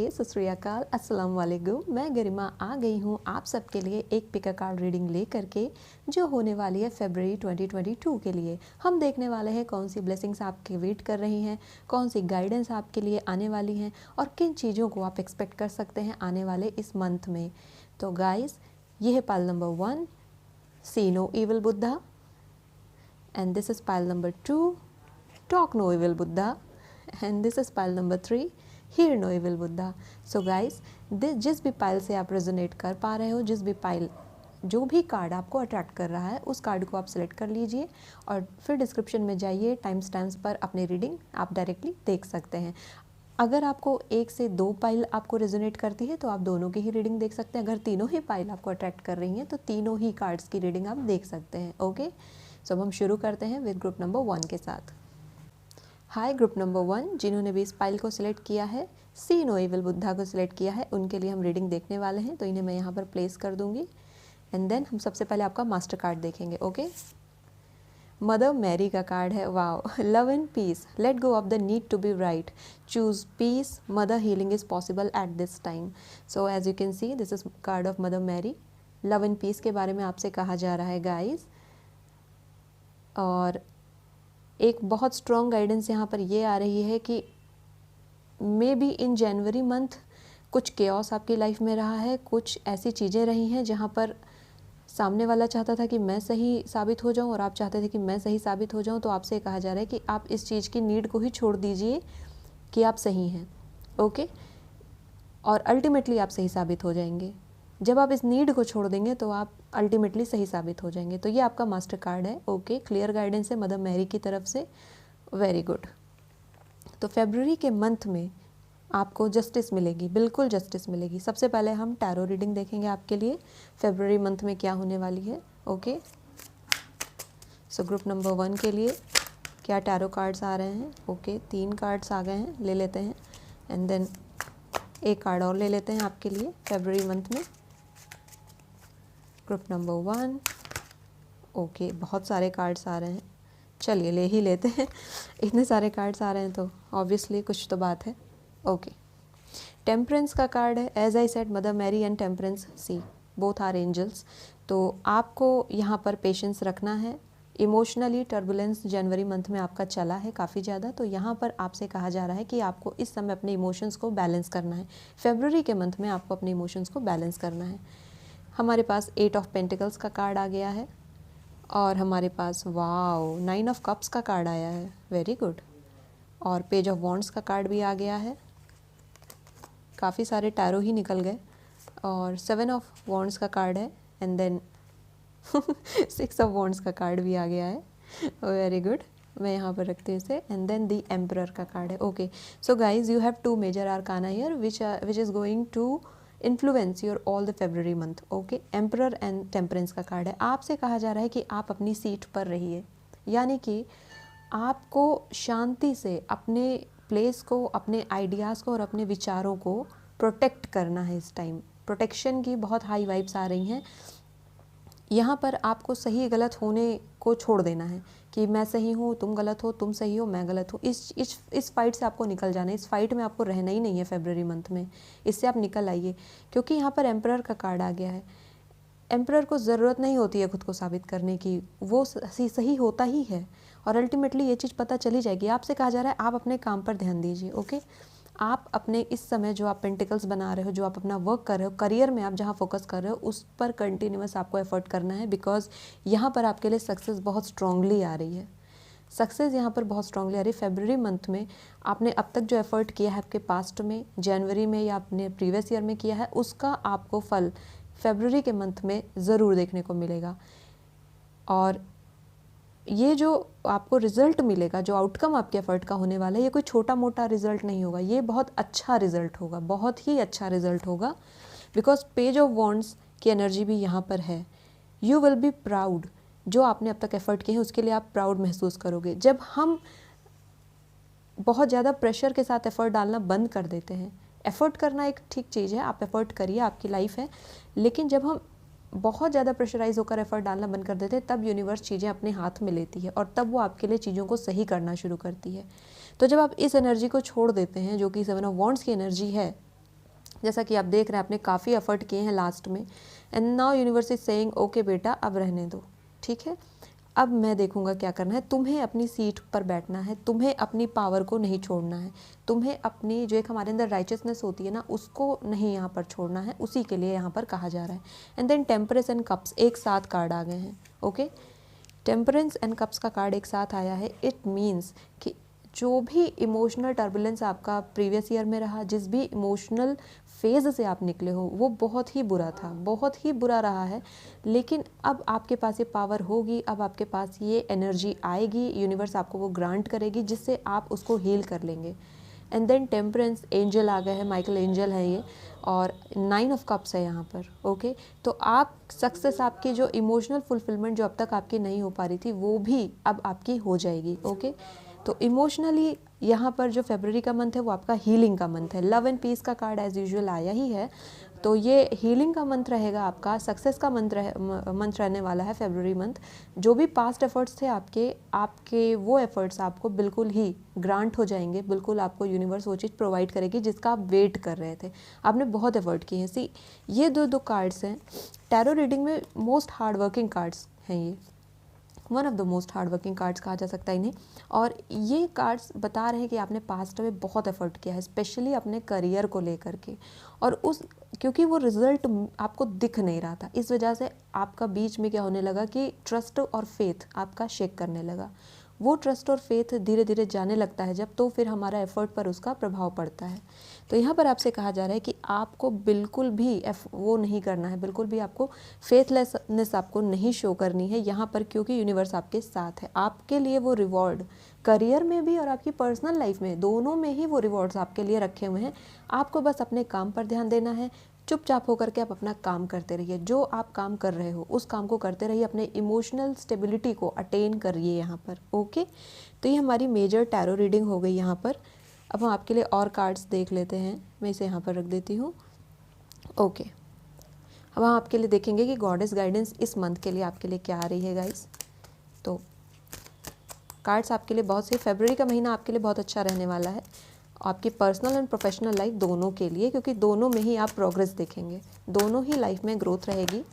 सत श्री अकाल, अस्सलाम वालेकुम। मैं गरिमा आ गई हूँ आप सबके लिए एक पिक अ कार्ड रीडिंग ले करके, जो होने वाली है फरवरी 2022 के लिए। हम देखने वाले हैं कौन सी ब्लेसिंग्स आपके वेट कर रही हैं, कौन सी गाइडेंस आपके लिए आने वाली हैं और किन चीज़ों को आप एक्सपेक्ट कर सकते हैं आने वाले इस मंथ में। तो गाइस, ये है pile number 1, see no evil Buddha, and this is pile number 2, talk no evil Buddha, and this is pile number 3, hear no evil Buddha. So guys, जिस भी पाइल से आप रेजोनेट कर पा रहे हो, जिस भी पाइल, जो भी कार्ड आपको अट्रैक्ट कर रहा है, उस कार्ड को आप सेलेक्ट कर लीजिए और फिर डिस्क्रिप्शन में जाइए, टाइम स्टैम्प्स पर अपनी रीडिंग आप डायरेक्टली देख सकते हैं। अगर आपको 1 से 2 पाइल आपको रेजोनेट करती है तो आप दोनों की ही रीडिंग देख सकते हैं। अगर तीनों ही पाइल आपको अट्रैक्ट कर रही हैं तो तीनों ही कार्ड्स की रीडिंग आप देख सकते हैं। ओके, सो अब हम शुरू करते हैं विद ग्रुप नंबर 1 के साथ। हाय ग्रुप नंबर 1, जिन्होंने भी इस पाइल को सिलेक्ट किया है, सी नो इविल बुद्धा को सिलेक्ट किया है, उनके लिए हम रीडिंग देखने वाले हैं। तो इन्हें मैं यहाँ पर प्लेस कर दूंगी एंड देन हम सबसे पहले आपका मास्टर कार्ड देखेंगे। ओके, मदर मैरी का कार्ड है। Wow, love and peace, let go of the need to be right, choose peace, mother healing is possible at this time. So as you can see, this is card of Mother Mary. Love and peace के बारे में आपसे कहा जा रहा है guys, और एक बहुत स्ट्रॉन्ग गाइडेंस यहाँ पर ये आ रही है कि may be in January month कुछ केओस आपकी लाइफ में रहा है, कुछ ऐसी चीज़ें रही हैं जहाँ पर सामने वाला चाहता था कि मैं सही साबित हो जाऊँ और आप चाहते थे कि मैं सही साबित हो जाऊँ। तो आपसे कहा जा रहा है कि आप इस चीज़ की नीड को ही छोड़ दीजिए कि आप सही हैं। ओके, और अल्टीमेटली आप सही साबित हो जाएंगे। जब आप इस नीड को छोड़ देंगे तो आप अल्टीमेटली सही साबित हो जाएंगे। तो ये आपका मास्टर कार्ड है। ओके, क्लियर गाइडेंस है मदर मैरी की तरफ से, वेरी गुड। तो फरवरी के मंथ में आपको जस्टिस मिलेगी, बिल्कुल जस्टिस मिलेगी। सबसे पहले हम टैरो रीडिंग देखेंगे आपके लिए फरवरी मंथ में क्या होने वाली है। ओके, सो ग्रुप नंबर 1 के लिए क्या टैरो कार्ड्स आ रहे हैं। ओके, 3 कार्ड्स आ गए हैं, ले लेते हैं एंड देन एक कार्ड और ले लेते हैं आपके लिए फरवरी मंथ में। ग्रुप नंबर 1, ओके, बहुत सारे कार्ड्स आ रहे हैं, चलिए ले ही लेते हैं। इतने सारे कार्ड्स आ रहे हैं तो ऑब्वियसली कुछ तो बात है। ओके, टेम्परेंस का कार्ड है। As I said, Mother Mary and temperance, see both are angels. तो आपको यहाँ पर पेशेंस रखना है। इमोशनली टर्बुलेंस जनवरी मंथ में आपका चला है काफ़ी ज़्यादा, तो यहाँ पर आपसे कहा जा रहा है कि आपको इस समय अपने इमोशंस को बैलेंस करना है। फरवरी के मंथ में आपको अपने इमोशंस को बैलेंस करना है। हमारे पास 8 ऑफ पेंटिकल्स का कार्ड आ गया है और हमारे पास वाओ 9 ऑफ कप्स का कार्ड आया है, वेरी गुड। और पेज ऑफ वॉन्ड्स का कार्ड भी आ गया है, काफ़ी सारे टैरो ही निकल गए। और 7 ऑफ वॉन्ड्स का कार्ड है एंड देन 6 ऑफ वॉन्ड्स का कार्ड भी आ गया है, वेरी गुड। मैं यहाँ पर रखती हूँ इसे एंड देन दी एम्परर का कार्ड है। Okay, so guys, you have 2 major arcana here which is going to influence your all the February month. Okay, emperor and temperance का कार्ड है। आपसे कहा जा रहा है कि आप अपनी सीट पर रहिए, यानी कि आपको शांति से अपने प्लेस को, अपने आइडियाज़ को और अपने विचारों को प्रोटेक्ट करना है। इस टाइम प्रोटेक्शन की बहुत हाई वाइब्स आ रही हैं। यहाँ पर आपको सही गलत होने को छोड़ देना है कि मैं सही हूँ, तुम गलत हो, तुम सही हो, मैं गलत हूँ। इस फाइट से आपको निकल जाना है। इस फाइट में आपको रहना ही नहीं है फरवरी मंथ में, इससे आप निकल आइए। क्योंकि यहाँ पर एम्परर का कार्ड आ गया है। एम्परर को ज़रूरत नहीं होती है खुद को साबित करने की, वो सही होता ही है और अल्टीमेटली ये चीज़ पता चली जाएगी। आपसे कहा जा रहा है आप अपने काम पर ध्यान दीजिए। ओके, आप अपने इस समय जो आप पेंटिकल्स बना रहे हो, जो आप अपना वर्क कर रहे हो, करियर में आप जहाँ फोकस कर रहे हो, उस पर कंटिन्यूअस आपको एफर्ट करना है। बिकॉज यहाँ पर आपके लिए सक्सेस बहुत स्ट्रांगली आ रही है। सक्सेस यहाँ पर बहुत स्ट्रांगली आ रही है। फरवरी मंथ में आपने अब तक जो एफर्ट किया है आपके पास्ट में, जनवरी में या अपने प्रीवियस ईयर में किया है, उसका आपको फल फरवरी के मंथ में ज़रूर देखने को मिलेगा। और ये जो आपको रिज़ल्ट मिलेगा, जो आउटकम आपके एफर्ट का होने वाला है, ये कोई छोटा मोटा रिज़ल्ट नहीं होगा, ये बहुत अच्छा रिज़ल्ट होगा, बहुत ही अच्छा रिज़ल्ट होगा। बिकॉज पेज ऑफ वॉन्ड्स की एनर्जी भी यहाँ पर है। यू विल बी प्राउड, जो आपने अब तक एफर्ट किए हैं उसके लिए आप प्राउड महसूस करोगे। जब हम बहुत ज़्यादा प्रेशर के साथ एफर्ट डालना बंद कर देते हैं, एफर्ट करना एक ठीक चीज़ है, आप एफर्ट करिए, आपकी लाइफ है, लेकिन जब हम बहुत ज़्यादा प्रेशराइज होकर एफर्ट डालना बंद कर देते हैं, तब यूनिवर्स चीज़ें अपने हाथ में लेती है और तब वो आपके लिए चीज़ों को सही करना शुरू करती है। तो जब आप इस एनर्जी को छोड़ देते हैं, जो कि 7 ऑफ वॉन्ड्स की एनर्जी है, जैसा कि आप देख रहे हैं आपने काफ़ी एफर्ट किए हैं लास्ट में, and now universe is saying okay बेटा अब रहने दो, ठीक है, अब मैं देखूंगा क्या करना है। तुम्हें अपनी सीट पर बैठना है, तुम्हें अपनी पावर को नहीं छोड़ना है, तुम्हें अपनी जो एक हमारे अंदर राइचियसनेस होती है ना उसको नहीं यहाँ पर छोड़ना है, उसी के लिए यहाँ पर कहा जा रहा है। And then temperance and cups एक साथ कार्ड आ गए हैं। ओके, टेम्परेंस एंड कप्स का कार्ड एक साथ आया है। इट मीन्स कि जो भी इमोशनल टर्बुलेंस आपका प्रीवियस ईयर में रहा, जिस भी इमोशनल फेज़ से आप निकले हो वो बहुत ही बुरा था, बहुत ही बुरा रहा है, लेकिन अब आपके पास ये पावर होगी, अब आपके पास ये एनर्जी आएगी, यूनिवर्स आपको वो ग्रांट करेगी जिससे आप उसको हील कर लेंगे। एंड देन टेम्परेंस एंजल आ गए हैं, माइकल एंजल है ये, और 9 ऑफ कप्स है यहाँ पर। ओके, तो आप सक्सेस, आपकी जो इमोशनल फुलफिलमेंट जो अब तक आपकी नहीं हो पा रही थी वो भी अब आपकी हो जाएगी। ओके, तो इमोशनली यहाँ पर जो फरवरी का मंथ है वो आपका हीलिंग का मंथ है। लव एंड पीस का कार्ड एज यूजुअल आया ही है, तो ये हीलिंग का मंथ रहेगा आपका, सक्सेस का मंथ रहने वाला है फरवरी मंथ। जो भी पास्ट एफर्ट्स थे आपके वो एफर्ट्स आपको बिल्कुल ही ग्रांट हो जाएंगे, बिल्कुल आपको यूनिवर्स वो चीज़ प्रोवाइड करेगी जिसका आप वेट कर रहे थे। आपने बहुत एफर्ट किए हैं। सी, ये दो कार्ड्स हैं टैरो रीडिंग में मोस्ट हार्ड वर्किंग कार्ड्स हैं, ये one of the most hard working cards कहा जा सकता है इन्हें। और ये कार्ड्स बता रहे हैं कि आपने पास्ट में बहुत एफर्ट किया है, स्पेशली अपने करियर को लेकर के, और क्योंकि वो रिजल्ट आपको दिख नहीं रहा था, इस वजह से आपका बीच में क्या होने लगा कि ट्रस्ट और फेथ आपका शेक करने लगा। वो ट्रस्ट और फेथ धीरे धीरे जाने लगता है जब, तो फिर हमारा एफर्ट पर उसका प्रभाव पड़ता है। तो यहाँ पर आपसे कहा जा रहा है कि आपको बिल्कुल भी वो नहीं करना है, बिल्कुल भी आपको फेथलेसनेस आपको नहीं शो करनी है यहाँ पर, क्योंकि यूनिवर्स आपके साथ है। आपके लिए वो रिवॉर्ड करियर में भी और आपकी पर्सनल लाइफ में, दोनों में ही वो रिवॉर्ड्स आपके लिए रखे हुए हैं। आपको बस अपने काम पर ध्यान देना है, चुपचाप होकर के आप अपना काम करते रहिए, जो आप काम कर रहे हो उस काम को करते रहिए, अपने इमोशनल स्टेबिलिटी को अटेन करिए यहाँ पर। ओके, तो ये हमारी मेजर टैरो रीडिंग हो गई यहाँ पर। अब हम आपके लिए और कार्ड्स देख लेते हैं, मैं इसे यहाँ पर रख देती हूँ। ओके, अब हम आपके लिए देखेंगे कि गॉडेस गाइडेंस इस मंथ के लिए आपके लिए क्या आ रही है गाइस। तो कार्ड्स आपके लिए बहुत से, फरवरी का महीना आपके लिए बहुत अच्छा रहने वाला है, आपकी पर्सनल एंड प्रोफेशनल लाइफ दोनों के लिए, क्योंकि दोनों में ही आप प्रोग्रेस देखेंगे, दोनों ही लाइफ में ग्रोथ रहेगी।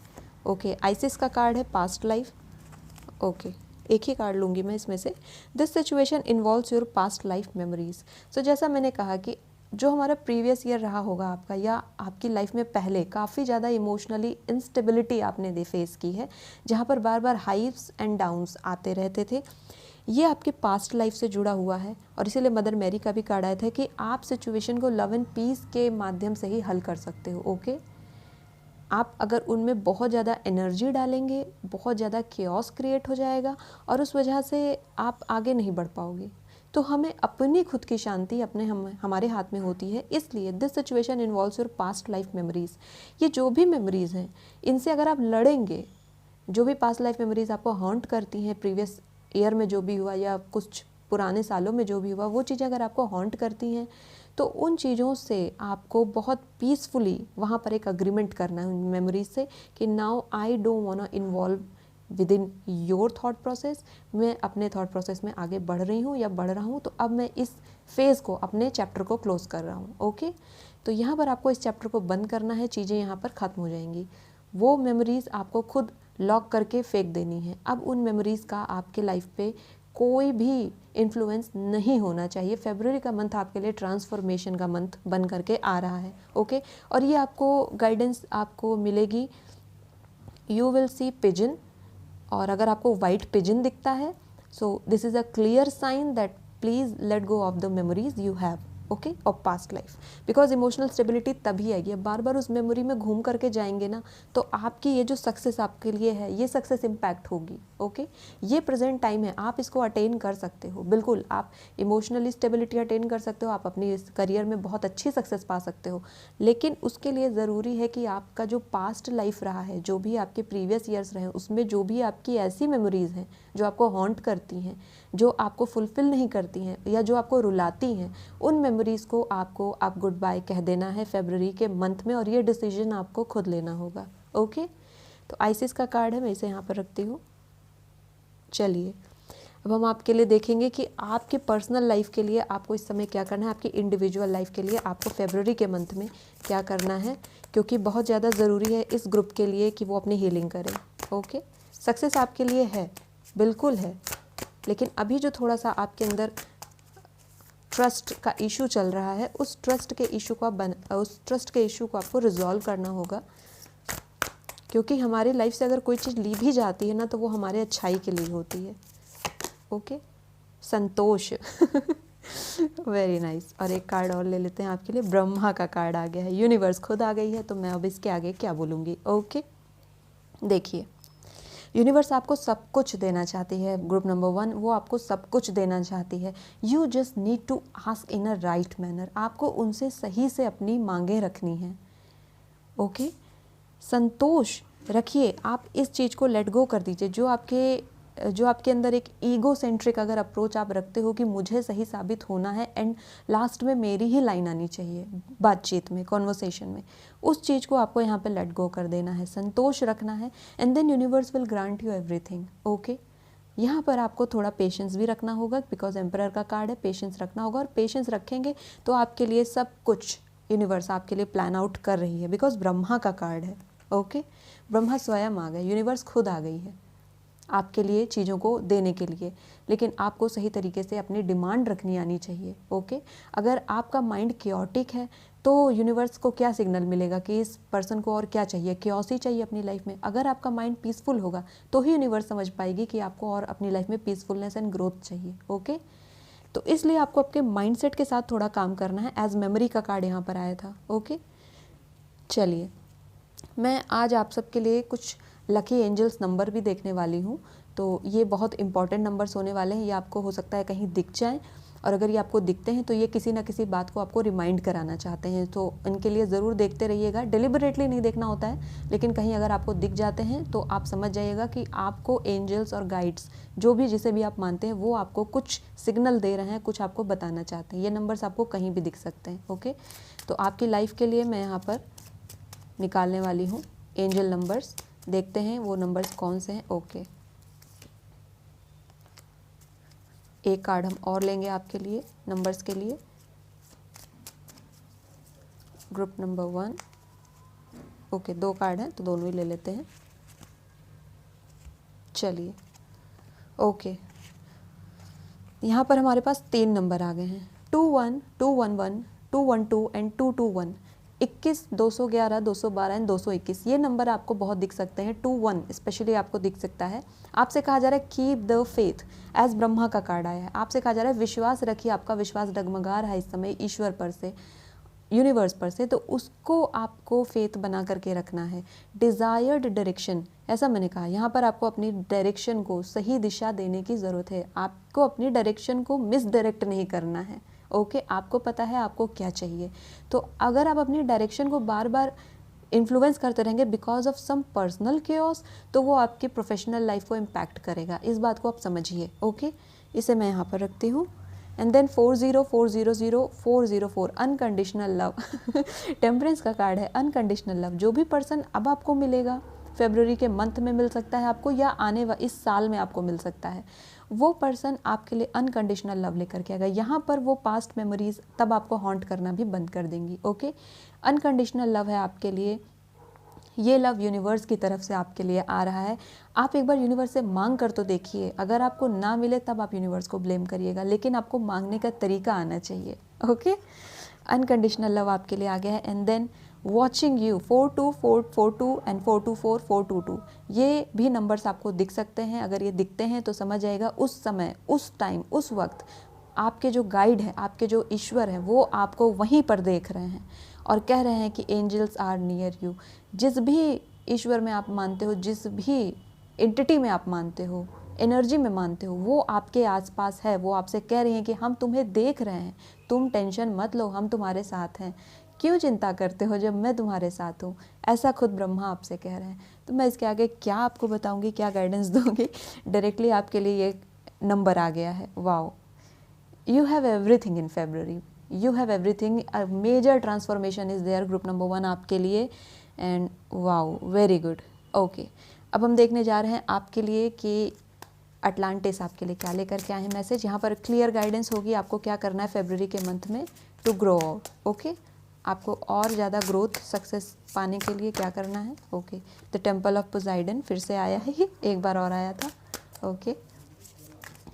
ओके, आइसिस का कार्ड है पास्ट लाइफ। ओके, एक ही कार्ड लूँगी मैं इसमें से। This situation involves your past life memories. So जैसा मैंने कहा कि जो हमारा प्रीवियस ईयर रहा होगा आपका, या आपकी लाइफ में पहले काफ़ी ज़्यादा इमोशनली इंस्टेबिलिटी आपने फेस की है, जहाँ पर बार बार हाइप्स एंड डाउन्स आते रहते थे, ये आपके पास्ट लाइफ से जुड़ा हुआ है। और इसीलिए मदर मैरी का भी कार्ड आया था कि आप सिचुएशन को लव एंड पीस के माध्यम से ही हल कर सकते हो। ओके, आप अगर उनमें बहुत ज़्यादा एनर्जी डालेंगे, बहुत ज़्यादा केओस क्रिएट हो जाएगा और उस वजह से आप आगे नहीं बढ़ पाओगे। तो हमें अपनी खुद की शांति हमारे हाथ में होती है। इसलिए this situation involves your past life memories. ये जो भी मेमोरीज हैं, इनसे अगर आप लड़ेंगे, जो भी पास्ट लाइफ मेमोरीज आपको हॉन्ट करती हैं, प्रीवियस ईयर में जो भी हुआ या कुछ पुराने सालों में जो भी हुआ, वो चीज़ें अगर आपको हॉन्ट करती हैं, तो उन चीज़ों से आपको बहुत पीसफुली वहाँ पर एक अग्रीमेंट करना है उन मेमोरीज से कि now I don't want to involve with in your thought process. मैं अपने थॉट प्रोसेस में आगे बढ़ रही हूँ या बढ़ रहा हूँ, तो अब मैं इस फेज़ को, अपने चैप्टर को क्लोज कर रहा हूँ। ओके, तो यहाँ पर आपको इस चैप्टर को बंद करना है, चीज़ें यहाँ पर ख़त्म हो जाएंगी। वो मेमोरीज़ आपको खुद लॉक करके फेंक देनी है। अब उन मेमोरीज़ का आपके लाइफ पे कोई भी इन्फ्लुएंस नहीं होना चाहिए। फरवरी का मंथ आपके लिए ट्रांसफॉर्मेशन का मंथ बन करके आ रहा है। ओके, और ये आपको गाइडेंस आपको मिलेगी, यू विल सी पिजन, और अगर आपको वाइट पिजन दिखता है, so this is a clear sign that please let go of the memories you have, okay, of past life. Because emotional stability तभी आएगी, बार बार उस मेमोरी में घूम करके जाएंगे ना, तो आपकी ये जो सक्सेस आपके लिए है, ये सक्सेस इम्पैक्ट होगी। ओके, ये प्रेजेंट टाइम है, आप इसको अटेन कर सकते हो, बिल्कुल आप इमोशनली स्टेबिलिटी अटेन कर सकते हो, आप अपनी इस करियर में बहुत अच्छी सक्सेस पा सकते हो। लेकिन उसके लिए ज़रूरी है कि आपका जो पास्ट लाइफ रहा है, जो भी आपके प्रीवियस ईयर्स रहे, उसमें जो भी आपकी ऐसी मेमोरीज़ हैं जो आपको हॉन्ट करती हैं, जो आपको फुलफ़िल नहीं करती हैं या जो आपको रुलाती हैं, उन मेमोरीज़ को आप गुड बाय कह देना है फरवरी के मंथ में, और ये डिसीजन आपको खुद लेना होगा। ओके, तो आइसिस का कार्ड है, मैं इसे यहाँ पर रखती हूँ। चलिए, अब हम आपके लिए देखेंगे कि आपके पर्सनल लाइफ के लिए आपको इस समय क्या करना है, आपकी इंडिविजुअल लाइफ के लिए आपको फरवरी के मंथ में क्या करना है, क्योंकि बहुत ज़्यादा ज़रूरी है इस ग्रुप के लिए कि वो अपनी हीलिंग करें। ओके, सक्सेस आपके लिए है, बिल्कुल है, लेकिन अभी जो थोड़ा सा आपके अंदर ट्रस्ट का इशू चल रहा है, उस ट्रस्ट के इशू को आपको रिजॉल्व करना होगा, क्योंकि हमारी लाइफ से अगर कोई चीज़ ली भी जाती है ना तो वो हमारे अच्छाई के लिए होती है। ओके, संतोष वेरी नाइस। और एक कार्ड और ले लेते हैं आपके लिए, ब्रह्मा का कार्ड आ गया है, यूनिवर्स खुद आ गई है, तो मैं अब इसके आगे क्या बोलूँगी। ओके, देखिए यूनिवर्स आपको सब कुछ देना चाहती है, ग्रुप नंबर 1 वो आपको सब कुछ देना चाहती है। You just need to ask in a right manner, आपको उनसे सही से अपनी मांगें रखनी हैं। ओके, संतोष रखिए, आप इस चीज़ को लेट गो कर दीजिए, जो आपके अंदर एक ईगो सेंट्रिक अगर अप्रोच आप रखते हो कि मुझे सही साबित होना है एंड लास्ट में मेरी ही लाइन आनी चाहिए बातचीत में, कॉन्वर्सेशन में, उस चीज़ को आपको यहाँ पे लेट गो कर देना है, संतोष रखना है, and then universe will grant you everything. Okay, यहाँ पर आपको थोड़ा पेशेंस भी रखना होगा, बिकॉज एम्परर का कार्ड है, पेशेंस रखना होगा, और पेशेंस रखेंगे तो आपके लिए सब कुछ यूनिवर्स आपके लिए प्लान आउट कर रही है, बिकॉज ब्रह्मा का कार्ड है। ओके, ब्रह्मा स्वयं आ गए, यूनिवर्स खुद आ गई है आपके लिए चीज़ों को देने के लिए, लेकिन आपको सही तरीके से अपनी डिमांड रखनी आनी चाहिए। ओके, अगर आपका माइंड क्योटिक है तो यूनिवर्स को क्या सिग्नल मिलेगा कि इस पर्सन को और क्या चाहिए, क्योस ही चाहिए अपनी लाइफ में। अगर आपका माइंड पीसफुल होगा तो ही यूनिवर्स समझ पाएगी कि आपको और अपनी लाइफ में पीसफुलनेस एंड ग्रोथ चाहिए। ओके, तो इसलिए आपको आपके माइंडसेट के साथ थोड़ा काम करना है, एज मेमोरी का कार्ड यहाँ पर आया था। ओके, चलिए मैं आज आप सबके लिए कुछ लकी एंजल्स नंबर भी देखने वाली हूँ, तो ये बहुत इंपॉर्टेंट नंबर्स होने वाले हैं, ये आपको हो सकता है कहीं दिख जाएं, और अगर ये आपको दिखते हैं तो ये किसी ना किसी बात को आपको रिमाइंड कराना चाहते हैं, तो इनके लिए ज़रूर देखते रहिएगा। डिलिबरेटली नहीं देखना होता है, लेकिन कहीं अगर आपको दिख जाते हैं तो आप समझ जाइएगा कि आपको एंजल्स और गाइड्स जो भी जिसे भी आप मानते हैं वो आपको कुछ सिग्नल दे रहे हैं, कुछ आपको बताना चाहते हैं। ये नंबर्स आपको कहीं भी दिख सकते हैं। ओके, तो आपकी लाइफ के लिए मैं यहाँ पर निकालने वाली हूँ एंजल नंबर्स, देखते हैं वो नंबर्स कौन से हैं। ओके, एक कार्ड हम और लेंगे आपके लिए नंबर्स के लिए, ग्रुप नंबर 1। ओके, 2 कार्ड हैं तो दोनों ही ले लेते हैं। चलिए, ओके, यहाँ पर हमारे पास 3 नंबर आ गए हैं, 21, 211, 212 एंड 221। 21, 211, 212 एंड 221, ये नंबर आपको बहुत दिख सकते हैं। 21 स्पेशली आपको दिख सकता है। आपसे कहा जा रहा है keep the faith, as Brahma का कार्ड आया है, आपसे कहा जा रहा है विश्वास रखिए, आपका विश्वास डगमगा रहा है इस समय ईश्वर पर से, यूनिवर्स पर से, तो उसको आपको फेथ बना करके रखना है। डिज़ायर्ड डायरेक्शन, ऐसा मैंने कहा, यहाँ पर आपको अपनी डायरेक्शन को सही दिशा देने की ज़रूरत है, आपको अपनी डायरेक्शन को मिस डायरेक्ट नहीं करना है। ओके, आपको पता है आपको क्या चाहिए, तो अगर आप अपनी डायरेक्शन को बार बार इन्फ्लुएंस करते रहेंगे because of some personal chaos, तो वो आपकी प्रोफेशनल लाइफ को इम्पैक्ट करेगा, इस बात को आप समझिए। ओके, इसे मैं यहाँ पर रखती हूँ, and then 40404 unconditional love temperance का कार्ड है, अनकंडीशनल लव। जो भी पर्सन अब आपको मिलेगा, फरवरी के मंथ में मिल सकता है आपको, या इस साल में आपको मिल सकता है, वो पर्सन आपके लिए अनकंडीशनल लव लेकर के आएगा। यहाँ पर वो पास्ट मेमोरीज तब आपको हॉन्ट करना भी बंद कर देंगी। ओके, अनकंडीशनल लव है आपके लिए, ये लव यूनिवर्स की तरफ से आपके लिए आ रहा है। आप एक बार यूनिवर्स से मांग कर तो देखिए, अगर आपको ना मिले तब आप यूनिवर्स को ब्लेम करिएगा, लेकिन आपको मांगने का तरीका आना चाहिए। ओके, अनकंडीशनल लव आपके लिए आ गया है, and then watching you 42442 and 424 ये भी नंबर्स आपको दिख सकते हैं। अगर ये दिखते हैं तो समझ जाएगा उस समय, उस टाइम, उस वक्त आपके जो गाइड है, आपके जो ईश्वर हैं, वो आपको वहीं पर देख रहे हैं और कह रहे हैं कि एंजल्स आर नियर यू। जिस भी ईश्वर में आप मानते हो, जिस भी एंटिटी में आप मानते हो, एनर्जी में मानते हो, वो आपके आसपास है, वो आपसे कह रही हैं कि हम तुम्हें देख रहे हैं, तुम टेंशन मत लो, हम तुम्हारे साथ हैं, क्यों चिंता करते हो जब मैं तुम्हारे साथ हूँ, ऐसा खुद ब्रह्मा आपसे कह रहे हैं। तो मैं इसके आगे क्या आपको बताऊँगी, क्या गाइडेंस दूँगी, डायरेक्टली आपके लिए ये नंबर आ गया है। Wow, you have everything in February, you have everything, a major transformation is there, group number 1 आपके लिए, and wow very good. Okay, अब हम देखने जा रहे हैं आपके लिए कि अटलांटिस आपके लिए क्या लेकर के आए हैं मैसेज। यहाँ पर क्लियर गाइडेंस होगी आपको क्या करना है फरवरी के मंथ में टू ग्रो आउट। ओके, आपको और ज़्यादा ग्रोथ सक्सेस पाने के लिए क्या करना है। Okay, the temple of Poseidon फिर से आया है, ये एक बार और आया था। ओके,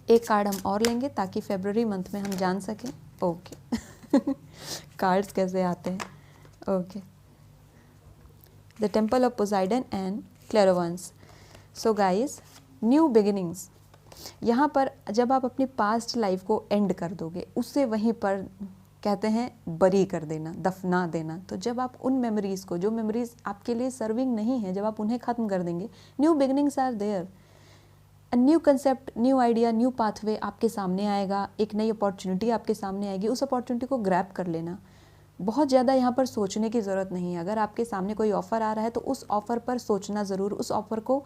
एक कार्ड हम और लेंगे ताकि फरवरी मंथ में हम जान सकें। ओके कार्ड्स कैसे आते हैं। Okay, the temple of Poseidon and clairvoyance. So guys, new beginnings, यहाँ पर जब आप अपनी पास्ट लाइफ को एंड कर दोगे, उससे वहीं पर कहते हैं बरी कर देना, दफना देना। तो जब आप उन मेमोरीज़ को, जो मेमोरीज़ आपके लिए सर्विंग नहीं है, जब आप उन्हें ख़त्म कर देंगे, new beginnings are there, a new concept, new idea, new pathway आपके सामने आएगा, एक नई अपॉर्चुनिटी आपके सामने आएगी। उस अपॉर्चुनिटी को ग्रैब कर लेना। बहुत ज़्यादा यहाँ पर सोचने की ज़रूरत नहीं है। अगर आपके सामने कोई ऑफ़र आ रहा है तो उस ऑफ़र पर सोचना ज़रूर, उस ऑफ़र को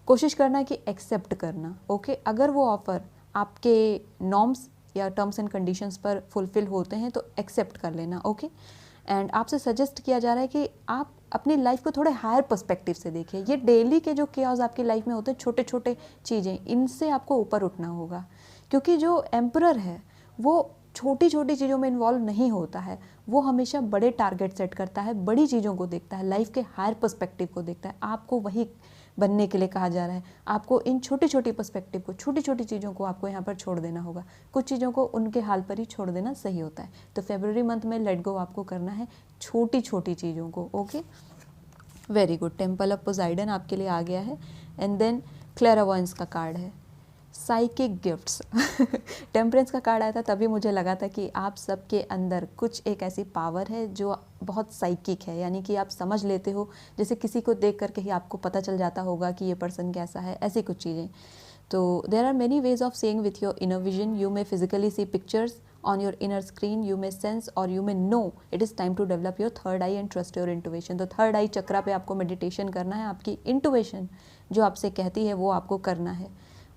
कोशिश करना कि एक्सेप्ट करना। ओके, अगर वो ऑफ़र आपके नॉर्म्स या टर्म्स एंड कंडीशंस पर फुलफ़िल होते हैं तो एक्सेप्ट कर लेना। ओके, एंड आपसे सजेस्ट किया जा रहा है कि आप अपनी लाइफ को थोड़े हायर पर्सपेक्टिव से देखिए। ये डेली के जो केओस आपकी लाइफ में होते हैं, छोटे छोटे चीज़ें, इनसे आपको ऊपर उठना होगा, क्योंकि जो एम्परर है वो छोटी छोटी चीज़ों में इन्वॉल्व नहीं होता है। वो हमेशा बड़े टारगेट सेट करता है, बड़ी चीज़ों को देखता है, लाइफ के हायर पर्सपेक्टिव को देखता है। आपको वही बनने के लिए कहा जा रहा है। आपको इन छोटी छोटी पर्सपेक्टिव को, छोटी छोटी चीज़ों को आपको यहाँ पर छोड़ देना होगा। कुछ चीज़ों को उनके हाल पर ही छोड़ देना सही होता है। तो फरवरी मंथ में लेट गो आपको करना है छोटी छोटी चीज़ों को। Okay, very good. Temple of Poseidon आपके लिए आ गया है। एंड देन क्लेरावॉयंस का कार्ड है, साइकिक गिफ्ट्स टेम्परेंस का कार्ड आया था, तभी मुझे लगा था कि आप सबके अंदर कुछ एक ऐसी पावर है जो बहुत साइकिक है, यानी कि आप समझ लेते हो, जैसे किसी को देख करके ही आपको पता चल जाता होगा कि ये पर्सन कैसा है, ऐसी कुछ चीज़ें। तो there are many ways of saying with your inner vision. You may physically see pictures on your inner screen, you may sense or you may know it is time to develop your third eye and trust your intuition। तो third आई चक्रा पे आपको meditation करना है, आपकी intuition जो आपसे कहती है वो आपको करना है।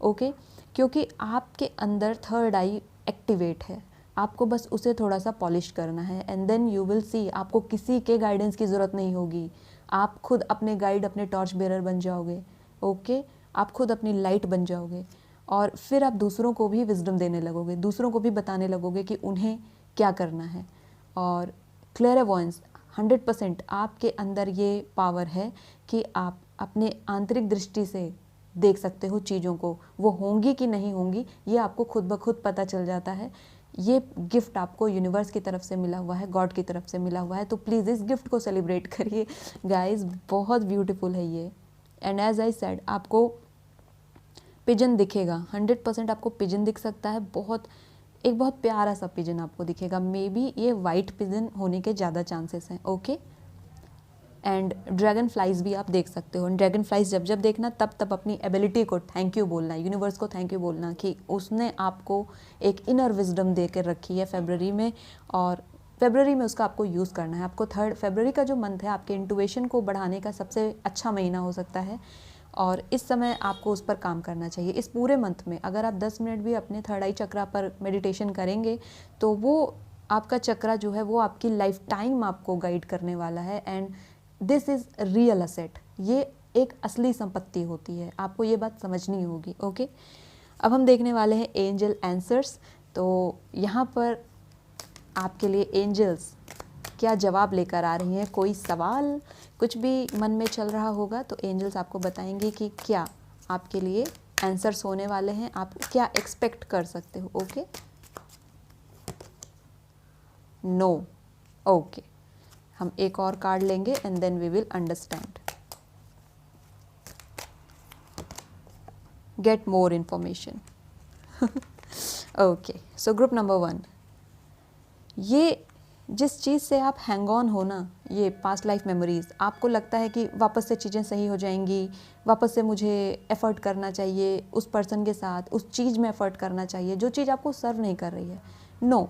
ओके, क्योंकि आपके अंदर थर्ड आई एक्टिवेट है, आपको बस उसे थोड़ा सा पॉलिश करना है। And then you will see, आपको किसी के गाइडेंस की ज़रूरत नहीं होगी। आप खुद अपने गाइड, अपने टॉर्च बेरर बन जाओगे। ओके, आप खुद अपनी लाइट बन जाओगे और फिर आप दूसरों को भी विजडम देने लगोगे, दूसरों को भी बताने लगोगे कि उन्हें क्या करना है। और क्लेयरवॉयंस 100% आपके अंदर ये पावर है कि आप अपने आंतरिक दृष्टि से देख सकते हो चीज़ों को, वो होंगी कि नहीं होंगी ये आपको खुद ब खुद पता चल जाता है। ये गिफ्ट आपको यूनिवर्स की तरफ से मिला हुआ है, गॉड की तरफ से मिला हुआ है। तो प्लीज़ इस गिफ्ट को सेलिब्रेट करिए गाइस, बहुत ब्यूटीफुल है ये। एंड एज आई सेड, आपको पिजन दिखेगा, 100% आपको पिजन दिख सकता है। एक बहुत प्यारा सा पिजन आपको दिखेगा। मे बी ये वाइट पिजन होने के ज़्यादा चांसेस हैं। ओके, एंड ड्रैगन फ्लाइज भी आप देख सकते हो। ड्रैगन फ्लाइज जब जब देखना तब अपनी एबिलिटी को थैंक यू बोलना, यूनिवर्स को थैंक यू बोलना कि उसने आपको एक इनर विजडम दे कर रखी है फरवरी में, और फरवरी में उसका आपको यूज़ करना है। आपको फरवरी का जो मंथ है आपके इंटुइशन को बढ़ाने का सबसे अच्छा महीना हो सकता है, और इस समय आपको उस पर काम करना चाहिए। इस पूरे मंथ में अगर आप 10 मिनट भी अपने थर्ड आई चक्रा पर मेडिटेशन करेंगे तो वो आपका चक्रा जो है वो आपकी लाइफ टाइम आपको गाइड करने वाला है। And this is real asset, ये एक असली संपत्ति होती है, आपको ये बात समझनी होगी। ओके, अब हम देखने वाले हैं एंजल आंसर्स। तो यहाँ पर आपके लिए एंजल्स क्या जवाब लेकर आ रही हैं। कोई सवाल कुछ भी मन में चल रहा होगा तो एंजल्स आपको बताएंगे कि क्या आपके लिए आंसर्स होने वाले हैं, आप क्या एक्सपेक्ट कर सकते हो। Okay, no. ओके, हम एक और कार्ड लेंगे and then we will understand, get more information. Okay, so group number 1, ये जिस चीज़ से आप हैंग ऑन हो ना, ये पास्ट लाइफ मेमोरीज़, आपको लगता है कि वापस से चीज़ें सही हो जाएंगी, वापस से मुझे एफ़र्ट करना चाहिए उस पर्सन के साथ, उस चीज़ में एफ़र्ट करना चाहिए जो चीज़ आपको सर्व नहीं कर रही है। नो,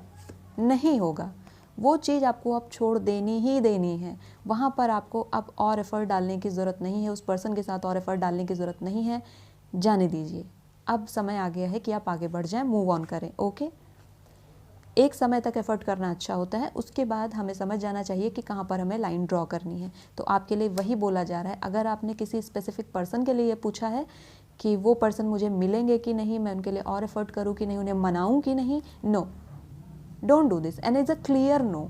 नहीं होगा। वो चीज़ आपको अब छोड़ देनी ही देनी है। वहाँ पर आपको अब और एफ़र्ट डालने की ज़रूरत नहीं है, उस पर्सन के साथ और एफ़र्ट डालने की ज़रूरत नहीं है, जाने दीजिए। अब समय आ गया है कि आप आगे बढ़ जाएं, मूव ऑन करें। ओके, एक समय तक एफर्ट करना अच्छा होता है, उसके बाद हमें समझ जाना चाहिए कि कहाँ पर हमें लाइन ड्रॉ करनी है। तो आपके लिए वही बोला जा रहा है। अगर आपने किसी स्पेसिफिक पर्सन के लिए ये पूछा है कि वो पर्सन मुझे मिलेंगे कि नहीं, मैं उनके लिए और एफर्ट करूँ कि नहीं, उन्हें मनाऊँ कि नहीं, no, don't do this, and is a clear no.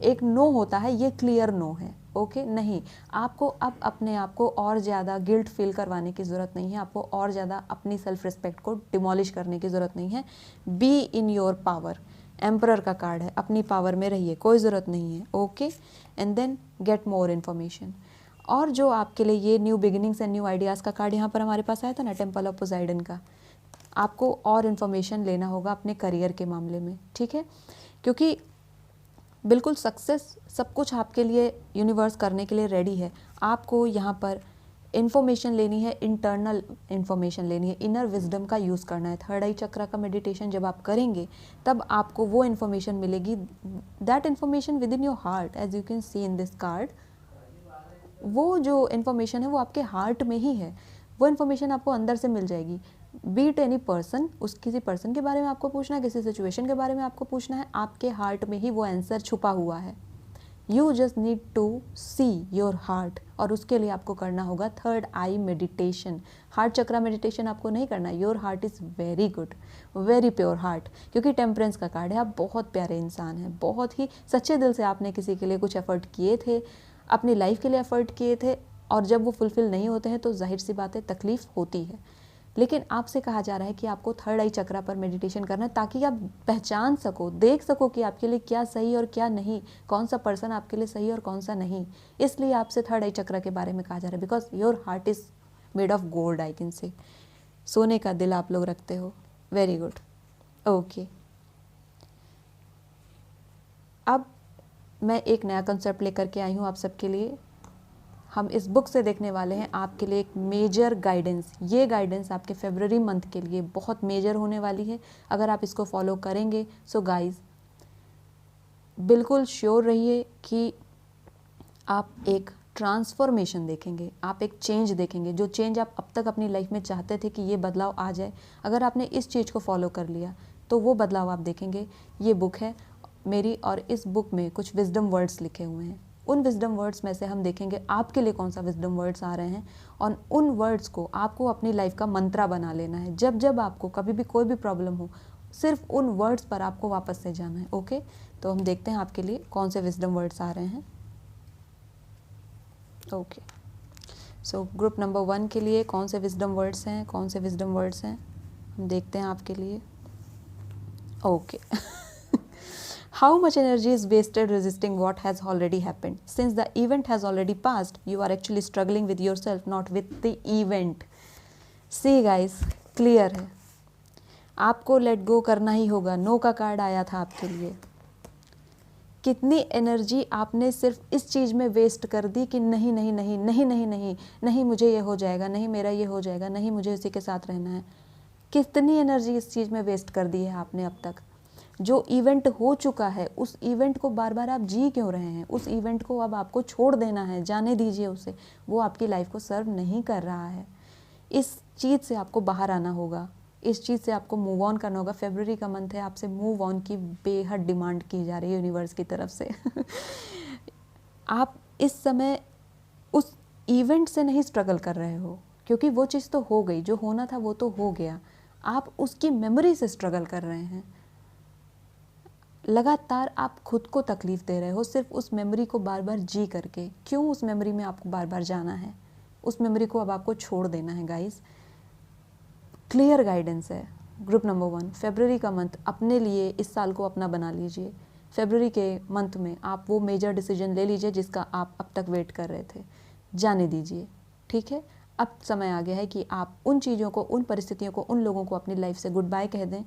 एक नो होता है, ये क्लियर नो है, ओके नहीं। आपको अब अपने आप को और ज़्यादा गिल्ट फील करवाने की ज़रूरत नहीं है, आपको और ज़्यादा अपनी सेल्फ रिस्पेक्ट को डिमोलिश करने की ज़रूरत नहीं है। Be in your power, emperor का कार्ड है, अपनी पावर में रहिए, कोई ज़रूरत नहीं है, okay. And then get more information. और जो आपके लिए ये new beginnings and new ideas का कार्ड यहाँ पर हमारे पास आया था ना, टेम्पल ऑफ पोसाइडन का, आपको और इन्फॉर्मेशन लेना होगा अपने करियर के मामले में, ठीक है। क्योंकि बिल्कुल सक्सेस सब कुछ आपके लिए यूनिवर्स करने के लिए रेडी है। आपको यहाँ पर इन्फॉर्मेशन लेनी है, इंटरनल इन्फॉर्मेशन लेनी है, इनर विजडम का यूज़ करना है। थर्ड आई चक्रा का मेडिटेशन जब आप करेंगे तब आपको वो इन्फॉर्मेशन मिलेगी, that information with in your heart, as you can see in this card. वो जो इन्फॉर्मेशन है वो आपके हार्ट में ही है, वो इन्फॉर्मेशन आपको अंदर से मिल जाएगी। बीट एनी पर्सन, उस किसी पर्सन के बारे में आपको पूछना है, किसी सिचुएशन के बारे में आपको पूछना है, आपके हार्ट में ही वो आंसर छुपा हुआ है। You just need to see your heart, और उसके लिए आपको करना होगा third eye meditation. Heart chakra meditation आपको नहीं करना, your heart is very good, very pure heart, क्योंकि टेम्परेंस का कार्ड है। आप बहुत प्यारे इंसान हैं, बहुत ही सच्चे दिल से आपने किसी के लिए कुछ एफर्ट किए थे, अपनी लाइफ के लिए एफर्ट किए थे, और जब वो फुलफिल नहीं होते हैं तो जाहिर सी बात है तकलीफ़ होती है। लेकिन आपसे कहा जा रहा है कि आपको थर्ड आई चक्रा पर मेडिटेशन करना है, ताकि आप पहचान सको, देख सको कि आपके लिए क्या सही और क्या नहीं, कौन सा पर्सन आपके लिए सही और कौन सा नहीं। इसलिए आपसे थर्ड आई चक्रा के बारे में कहा जा रहा है, because your heart is made of gold, I can say, सोने का दिल आप लोग रखते हो। Very good, okay. अब मैं एक नया कंसेप्ट लेकर के आई हूँ आप सबके लिए। हम इस बुक से देखने वाले हैं आपके लिए एक मेजर गाइडेंस। ये गाइडेंस आपके फरवरी मंथ के लिए बहुत मेजर होने वाली है। अगर आप इसको फॉलो करेंगे, सो गाइस बिल्कुल श्योर रहिए कि आप एक ट्रांसफॉर्मेशन देखेंगे, आप एक चेंज देखेंगे। जो चेंज आप अब तक अपनी लाइफ में चाहते थे कि ये बदलाव आ जाए, अगर आपने इस चीज़ को फॉलो कर लिया तो वो बदलाव आप देखेंगे। ये बुक है मेरी, और इस बुक में कुछ विजडम वर्ड्स लिखे हुए हैं। उन विजडम वर्ड्स में से हम देखेंगे आपके लिए कौन सा विजडम वर्ड्स आ रहे हैं, और उन वर्ड्स को आपको अपनी लाइफ का मंत्रा बना लेना है। जब जब आपको कभी भी कोई भी प्रॉब्लम हो, सिर्फ उन वर्ड्स पर आपको वापस से जाना है, ओके। तो हम देखते हैं आपके लिए कौन से विजडम वर्ड्स आ रहे हैं, ओके। सो ग्रुप नंबर 1 के लिए कौन से विजडम वर्ड्स हैं, कौन से विजडम वर्ड्स हैं, हम देखते हैं आपके लिए, okay. How much energy is wasted resisting what has already happened? Since the event has already passed, you are actually struggling with yourself, not with the event. See guys, clear है, आपको let go करना ही होगा। No का card आया था आपके लिए। कितनी एनर्जी आपने सिर्फ इस चीज़ में वेस्ट कर दी कि नहीं नहीं नहीं नहीं नहीं नहीं नहीं, मुझे ये हो जाएगा, नहीं मेरा ये हो जाएगा, नहीं मुझे उसी के साथ रहना है। कितनी एनर्जी इस चीज़ में वेस्ट कर दी है आपने अब तक। जो इवेंट हो चुका है, उस इवेंट को बार बार आप जी क्यों रहे हैं? उस इवेंट को अब आपको छोड़ देना है, जाने दीजिए उसे, वो आपकी लाइफ को सर्व नहीं कर रहा है। इस चीज़ से आपको बाहर आना होगा, इस चीज़ से आपको मूव ऑन करना होगा। फरवरी का मंथ है, आपसे मूव ऑन की बेहद डिमांड की जा रही है यूनिवर्स की तरफ से। आप इस समय उस इवेंट से नहीं स्ट्रगल कर रहे हो, क्योंकि वो चीज़ तो हो गई, जो होना था वो तो हो गया। आप उसकी मेमोरी से स्ट्रगल कर रहे हैं। लगातार आप खुद को तकलीफ़ दे रहे हो सिर्फ उस मेमोरी को बार बार जी करके। क्यों उस मेमोरी में आपको बार बार जाना है? उस मेमोरी को अब आपको छोड़ देना है गाइस। क्लियर गाइडेंस है। ग्रुप नंबर 1, फरवरी का मंथ अपने लिए इस साल को अपना बना लीजिए। फरवरी के मंथ में आप वो मेजर डिसीजन ले लीजिए जिसका आप अब तक वेट कर रहे थे, जाने दीजिए, ठीक है। अब समय आ गया है कि आप उन चीज़ों को, उन परिस्थितियों को, उन लोगों को अपनी लाइफ से गुड बाय कह दें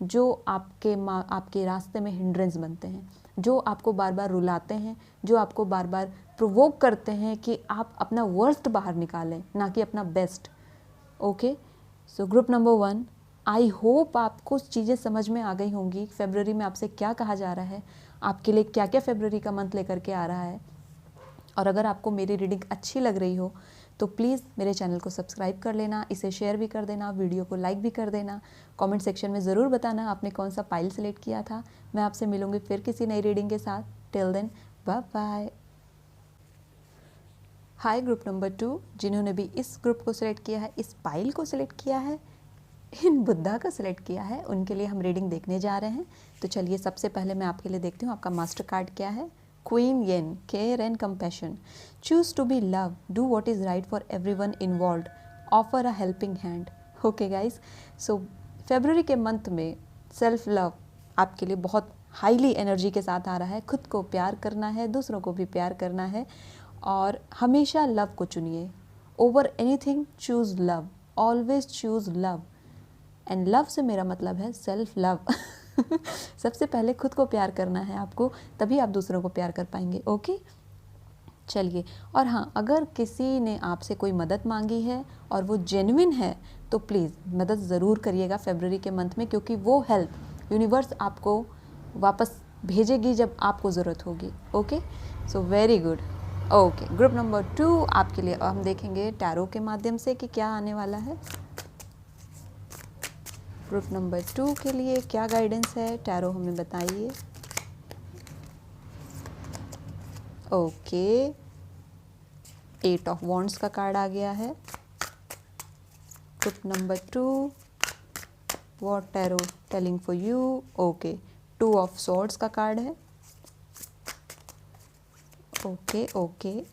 जो आपके रास्ते में हिंड्रेंस बनते हैं, जो आपको बार बार रुलाते हैं, जो आपको बार बार प्रोवोक करते हैं कि आप अपना वर्स्ट बाहर निकालें, ना कि अपना best, okay. So group number 1, I hope आपको चीज़ें समझ में आ गई होंगी। फरवरी में आपसे क्या कहा जा रहा है, आपके लिए क्या क्या फरवरी का मंथ लेकर के आ रहा है। और अगर आपको मेरी रीडिंग अच्छी लग रही हो तो प्लीज़ मेरे चैनल को सब्सक्राइब कर लेना, इसे शेयर भी कर देना, वीडियो को लाइक भी कर देना। कमेंट सेक्शन में ज़रूर बताना आपने कौन सा पाइल सेलेक्ट किया था। मैं आपसे मिलूँगी फिर किसी नई रीडिंग के साथ। Till then bye bye. Hi group number 2, जिन्होंने भी इस ग्रुप को सिलेक्ट किया है, इस पाइल को सिलेक्ट किया है, इन बुद्धा का सिलेक्ट किया है, उनके लिए हम रीडिंग देखने जा रहे हैं। तो चलिए सबसे पहले मैं आपके लिए देखती हूँ आपका मास्टर कार्ड क्या है। Quan Yin, care and compassion, choose to be love, do what is right for everyone involved, offer a helping hand. Okay guys, so फरवरी के मंथ में सेल्फ लव आपके लिए बहुत हाईली एनर्जी के साथ आ रहा है। खुद को प्यार करना है, दूसरों को भी प्यार करना है, और हमेशा लव को चुनिए। Over anything choose love, always choose love. And love से मेरा मतलब है सेल्फ लव। सबसे पहले खुद को प्यार करना है आपको, तभी आप दूसरों को प्यार कर पाएंगे। ओके, चलिए। और हाँ, अगर किसी ने आपसे कोई मदद मांगी है और वो जेन्युइन है तो प्लीज़ मदद ज़रूर करिएगा फरवरी के मंथ में, क्योंकि वो हेल्प यूनिवर्स आपको वापस भेजेगी जब आपको ज़रूरत होगी। Okay, so very good. Okay, group number 2 आपके लिए हम देखेंगे टैरो के माध्यम से कि क्या आने वाला है। ग्रुप नंबर 2 के लिए क्या गाइडेंस है, टैरो हमें बताइए। ओके, 8 ऑफ वॉन्ड्स का कार्ड आ गया है। Group number 2, what tarot telling for you. Okay, 2 of swords का कार्ड है। Okay okay,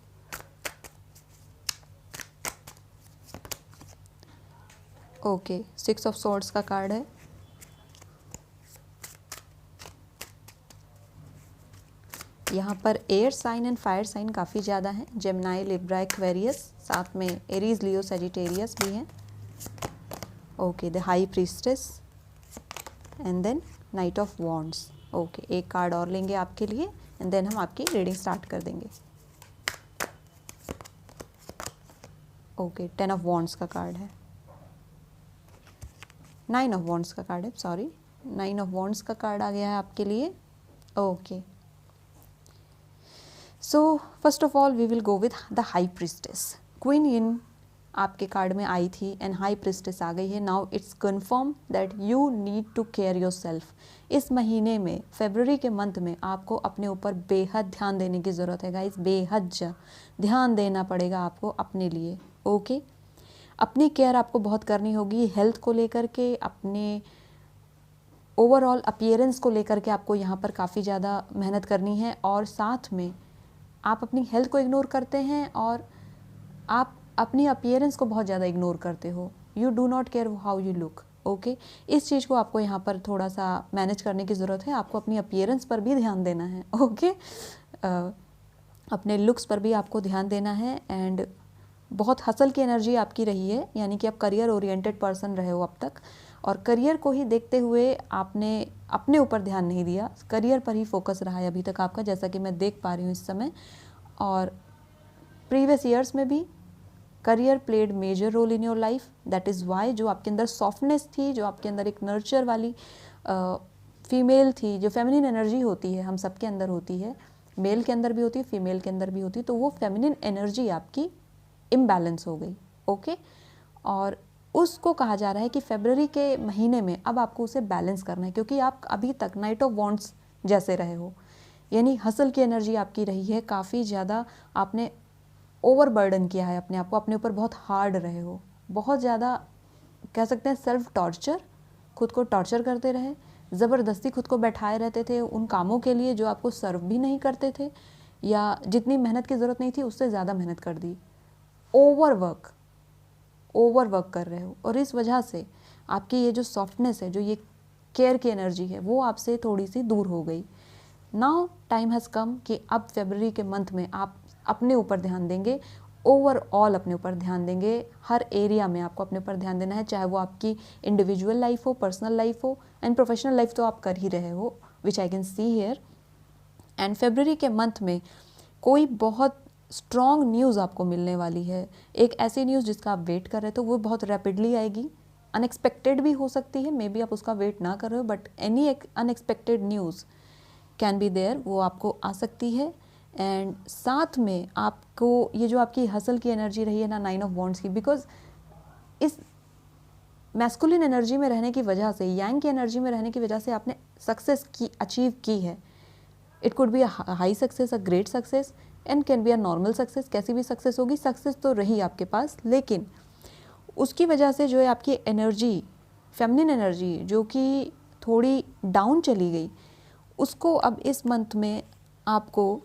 okay, 6 of swords का कार्ड है। यहाँ पर air sign and fire sign काफ़ी ज़्यादा हैं, जेमिनी, लिब्रा, एक्वेरियस, साथ में एरीज, लियो, सजिटेरियस भी हैं। Okay, the high priestess and then knight of wands. Okay, एक कार्ड और लेंगे आपके लिए एंड देन हम आपकी रीडिंग स्टार्ट कर देंगे। ओके, 10 ऑफ वॉन्ड्स का कार्ड है, 9 ऑफ वॉन्ड्स का कार्ड है, सॉरी, 9 ऑफ वॉन्ड्स का कार्ड आ गया है आपके लिए। Okay, so first of all we will go with the high priestess. Queen इन आपके कार्ड में आई थी एंड हाई प्रिस्टेस आ गई है। Now it's confirm that you need to care your self. इस महीने में, फरवरी के मंथ में, आपको अपने ऊपर बेहद ध्यान देने की ज़रूरत है गाइस, बेहद ध्यान देना पड़ेगा आपको अपने लिए। ओके, अपनी केयर आपको बहुत करनी होगी, हेल्थ को लेकर के, अपने ओवरऑल अपीयरेंस को लेकर के आपको यहाँ पर काफ़ी ज़्यादा मेहनत करनी है। और साथ में आप अपनी हेल्थ को इग्नोर करते हैं और आप अपनी अपीयरेंस को बहुत ज़्यादा इग्नोर करते हो। You do not care how you look. Okay, इस चीज़ को आपको यहाँ पर थोड़ा सा मैनेज करने की ज़रूरत है। आपको अपनी अपीयरेंस पर भी ध्यान देना है। ओके, अपने लुक्स पर भी आपको ध्यान देना है। एंड बहुत हसल की एनर्जी आपकी रही है, यानी कि आप करियर ओरिएंटेड पर्सन रहे हो अब तक, और करियर को ही देखते हुए आपने अपने ऊपर ध्यान नहीं दिया, करियर पर ही फोकस रहा है अभी तक आपका, जैसा कि मैं देख पा रही हूँ इस समय। और प्रीवियस ईयर्स में भी career played major role in your life. That is why जो आपके अंदर सॉफ्टनेस थी, जो आपके अंदर एक नर्चर वाली फीमेल थी, जो फेमिनिन एनर्जी होती है, हम सबके अंदर होती है, मेल के अंदर भी होती है, फीमेल के अंदर भी होती है, तो वो फेमिनिन एनर्जी आपकी इम्बैलेंस हो गई। ओके, और उसको कहा जा रहा है कि फरवरी के महीने में अब आपको उसे बैलेंस करना है, क्योंकि आप अभी तक नाइट ऑफ वॉन्ड्स जैसे रहे हो, यानी हसल की एनर्जी आपकी रही है, काफ़ी ज़्यादा आपने ओवरबर्डन किया है अपने आप को, अपने ऊपर बहुत हार्ड रहे हो, बहुत ज़्यादा कह सकते हैं सेल्फ टॉर्चर, खुद को टॉर्चर करते रहे, ज़बरदस्ती खुद को बैठाए रहते थे उन कामों के लिए जो आपको सर्व भी नहीं करते थे, या जितनी मेहनत की ज़रूरत नहीं थी उससे ज़्यादा मेहनत कर दी। ओवरवर्क कर रहे हो, और इस वजह से आपकी ये जो सॉफ्टनेस है, जो ये केयर की एनर्जी है, वो आपसे थोड़ी सी दूर हो गई। नाउ टाइम हैज़ कम कि अब फरवरी के मंथ में आप अपने ऊपर ध्यान देंगे, ओवरऑल अपने ऊपर ध्यान देंगे, हर एरिया में आपको अपने ऊपर ध्यान देना है, चाहे वो आपकी इंडिविजुअल लाइफ हो, पर्सनल लाइफ हो, एंड प्रोफेशनल लाइफ तो आप कर ही रहे हो, which I can see here. And फरवरी के मंथ में कोई बहुत स्ट्रॉन्ग न्यूज़ आपको मिलने वाली है, एक ऐसी न्यूज़ जिसका आप वेट कर रहे थे, वो बहुत रैपिडली आएगी, अनएक्सपेक्टेड भी हो सकती है, मे बी आप उसका वेट ना कर रहे हो, but any unexpected news can be there, वो आपको आ सकती है। एंड साथ में आपको ये जो आपकी हसल की एनर्जी रही है ना 9 ऑफ वॉन्ड्स की, बिकॉज इस मैस्कुलिन एनर्जी में रहने की वजह से, यांग की एनर्जी में रहने की वजह से आपने सक्सेस की अचीव की है. It could be a high success, a great success and can be a normal success. कैसी भी सक्सेस होगी, सक्सेस तो रही आपके पास, लेकिन उसकी वजह से जो है आपकी एनर्जी, फेमिनिन एनर्जी जो कि थोड़ी डाउन चली गई, उसको अब इस मंथ में आपको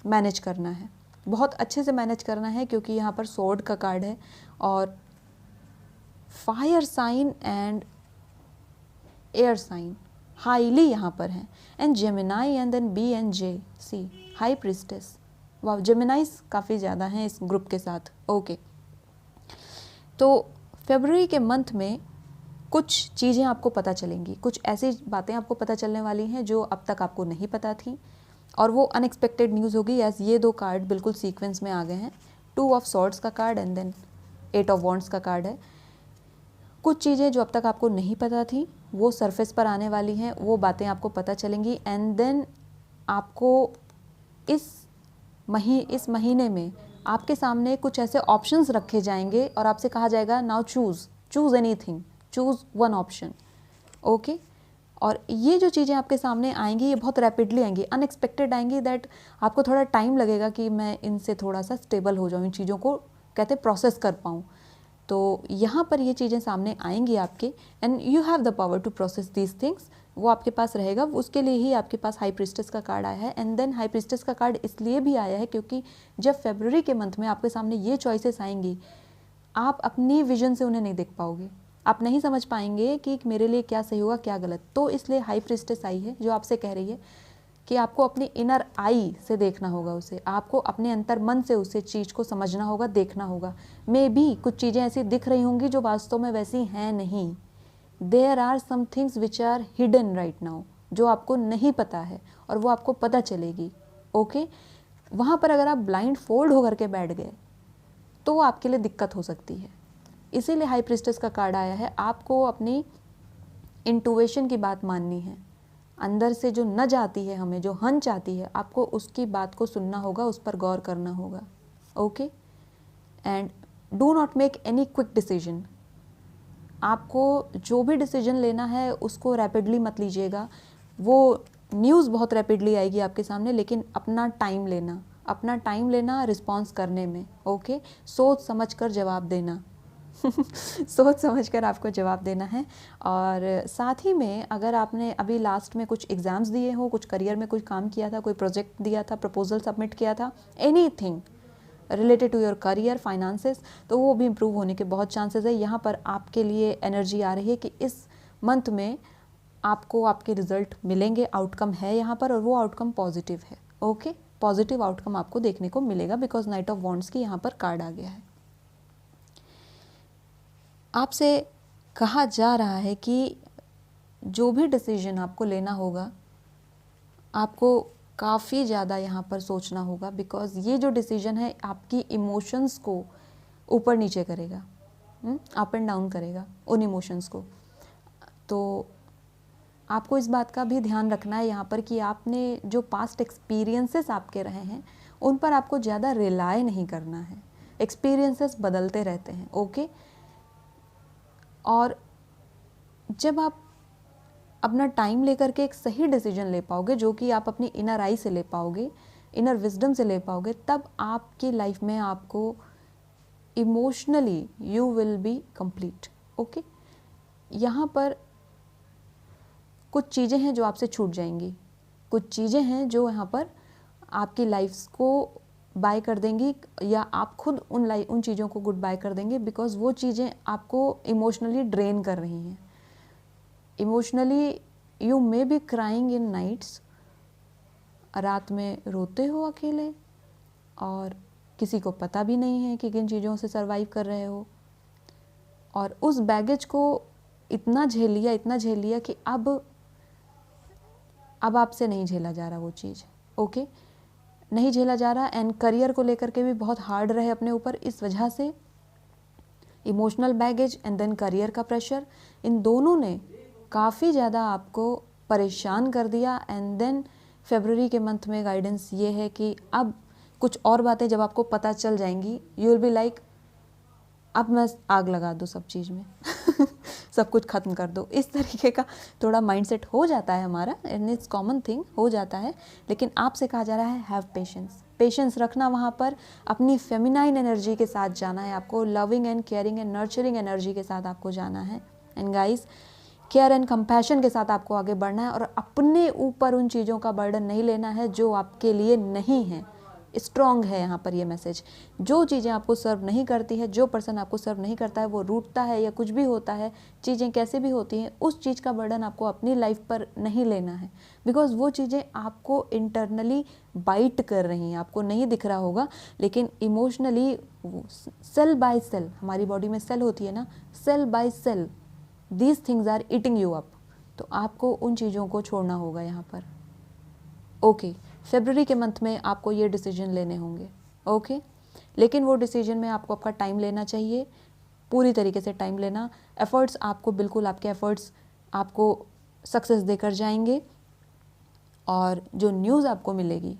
मैनेज करना है, बहुत अच्छे से मैनेज करना है, क्योंकि यहाँ पर स्वॉर्ड का कार्ड है और fire sign and air sign highly यहाँ पर हैं, and Gemini and then B and J C high priestess. वाह, जेमिनाइज काफ़ी ज़्यादा हैं इस ग्रुप के साथ. ओके तो फरवरी के मंथ में कुछ चीज़ें आपको पता चलेंगी, कुछ ऐसी बातें आपको पता चलने वाली हैं जो अब तक आपको नहीं पता थी, और वो अनएक्सपेक्टेड न्यूज़ होगी. एज ये दो कार्ड बिल्कुल सीक्वेंस में आ गए हैं. 2 ऑफ सॉर्ड्स का card and then 8 of wands का कार्ड है. कुछ चीज़ें जो अब तक आपको नहीं पता थी वो सरफेस पर आने वाली हैं, वो बातें आपको पता चलेंगी. एंड देन आपको इस महीने में आपके सामने कुछ ऐसे ऑप्शंस रखे जाएंगे और आपसे कहा जाएगा now choose anything, choose one option. Okay, और ये जो चीज़ें आपके सामने आएंगी ये बहुत रैपिडली आएंगी, अनएक्सपेक्टेड आएंगी, दैट आपको थोड़ा टाइम लगेगा कि मैं इनसे थोड़ा सा स्टेबल हो जाऊँ, इन चीज़ों को कहते प्रोसेस कर पाऊँ. तो यहाँ पर ये चीज़ें सामने आएंगी आपके, and you have the power to process these things. वो आपके पास रहेगा, उसके लिए ही आपके पास हाई प्रिस्टेस का कार्ड आया है. एंड देन हाई प्रिस्टेस का कार्ड इसलिए भी आया है क्योंकि जब फरवरी के मंथ में आपके सामने ये चॉइसेस आएंगी, आप अपनी विजन से उन्हें नहीं देख पाओगे, आप नहीं समझ पाएंगे कि मेरे लिए क्या सही होगा क्या गलत. तो इसलिए हाई प्रिस्टेस आई है जो आपसे कह रही है कि आपको अपनी इनर आई से देखना होगा उसे, आपको अपने अंतर मन से उसे चीज़ को समझना होगा, देखना होगा. मे बी कुछ चीज़ें ऐसी दिख रही होंगी जो वास्तव में वैसी हैं नहीं. There are some things which are hidden right now, जो आपको नहीं पता है और वो आपको पता चलेगी. ओके, वहाँ पर अगर आप ब्लाइंड फोल्ड होकर के बैठ गए तो आपके लिए दिक्कत हो सकती है. इसीलिए हाई प्रिस्टेस का कार्ड आया है. आपको अपनी इंटुइशन की बात माननी है, अंदर से जो न जाती है हमें, जो हंच आती है, आपको उसकी बात को सुनना होगा, उस पर गौर करना होगा. Okay, and do not make any quick decision. आपको जो भी डिसीजन लेना है उसको रैपिडली मत लीजिएगा. वो न्यूज़ बहुत रैपिडली आएगी आपके सामने, लेकिन अपना टाइम लेना रिस्पॉन्स करने में. ओके, सोच समझ कर जवाब देना. सोच समझ कर आपको जवाब देना है. और साथ ही में अगर आपने अभी लास्ट में कुछ एग्ज़ाम्स दिए हो, कुछ करियर में कुछ काम किया था, कोई प्रोजेक्ट दिया था, प्रपोजल सबमिट किया था, anything related to your career, finances, तो वो भी इम्प्रूव होने के बहुत चांसेस है. यहाँ पर आपके लिए एनर्जी आ रही है कि इस मंथ में आपको आपके रिजल्ट मिलेंगे, आउटकम है यहाँ पर, और वो आउटकम पॉजिटिव है. ओके, पॉजिटिव आउटकम आपको देखने को मिलेगा बिकॉज नाइट ऑफ वॉन्ड्स की यहाँ पर कार्ड आ गया है. आपसे कहा जा रहा है कि जो भी डिसीजन आपको लेना होगा आपको काफ़ी ज़्यादा यहाँ पर सोचना होगा, बिकॉज़ ये जो डिसीजन है आपकी इमोशंस को ऊपर नीचे करेगा, अप एंड डाउन करेगा उन इमोशंस को. तो आपको इस बात का भी ध्यान रखना है यहाँ पर कि आपने जो पास्ट एक्सपीरियंसेस आपके रहे हैं उन पर आपको ज़्यादा रिलाय नहीं करना है. एक्सपीरियंसेस बदलते रहते हैं. ओके, और जब आप अपना टाइम लेकर के एक सही डिसीजन ले पाओगे, जो कि आप अपनी इनर आई से ले पाओगे, इनर विजडम से ले पाओगे, तब आपकी लाइफ में आपको emotionally you will be complete. Okay, यहाँ पर कुछ चीज़ें हैं जो आपसे छूट जाएंगी, कुछ चीज़ें हैं जो यहाँ पर आपकी लाइफ को बाय कर देंगी, या आप खुद उन चीज़ों को गुड बाय कर देंगे, बिकॉज वो चीज़ें आपको इमोशनली ड्रेन कर रही हैं. Emotionally you may be crying in nights, रात में रोते हो अकेले और किसी को पता भी नहीं है कि किन चीज़ों से सरवाइव कर रहे हो, और उस बैगेज को इतना झेल लिया कि अब आपसे नहीं झेला जा रहा वो चीज़. ओके, नहीं झेला जा रहा. एंड करियर को लेकर के भी बहुत हार्ड रहे अपने ऊपर, इस वजह से emotional baggage and then career का प्रेशर, इन दोनों ने काफ़ी ज़्यादा आपको परेशान कर दिया. एंड देन फरवरी के मंथ में गाइडेंस ये है कि अब कुछ और बातें जब आपको पता चल जाएंगी, यू विल बी लाइक अब मैं आग लगा दूँ सब चीज़ में सब कुछ ख़त्म कर दो, इस तरीके का थोड़ा माइंडसेट हो जाता है हमारा, एंड इट्स कॉमन थिंग, हो जाता है। लेकिन आपसे कहा जा रहा है हैव पेशेंस, पेशेंस रखना, वहाँ पर अपनी फेमिनाइन एनर्जी के साथ जाना है आपको, loving and caring and nurturing energy के साथ आपको जाना है। And guys, care and compassion के साथ आपको आगे बढ़ना है और अपने ऊपर उन चीज़ों का बर्डन नहीं लेना है जो आपके लिए नहीं है। स्ट्रॉन्ग है यहाँ पर ये मैसेज। जो चीज़ें आपको सर्व नहीं करती है, जो पर्सन आपको सर्व नहीं करता है, वो रूठता है या कुछ भी होता है, चीज़ें कैसे भी होती हैं, उस चीज़ का बर्डन आपको अपनी लाइफ पर नहीं लेना है, बिकॉज वो चीज़ें आपको इंटरनली बाइट कर रही हैं, आपको नहीं दिख रहा होगा, लेकिन इमोशनली सेल बाय सेल, हमारी बॉडी में सेल होती है ना, cell by cell these things are eating you up. तो आपको उन चीज़ों को छोड़ना होगा यहाँ पर। ओके, फरवरी के मंथ में आपको ये डिसीजन लेने होंगे। ओके, लेकिन वो डिसीजन में आपको आपका टाइम लेना चाहिए, पूरी तरीके से टाइम लेना। एफर्ट्स आपको बिल्कुल, आपके एफर्ट्स आपको सक्सेस देकर जाएंगे, और जो न्यूज़ आपको मिलेगी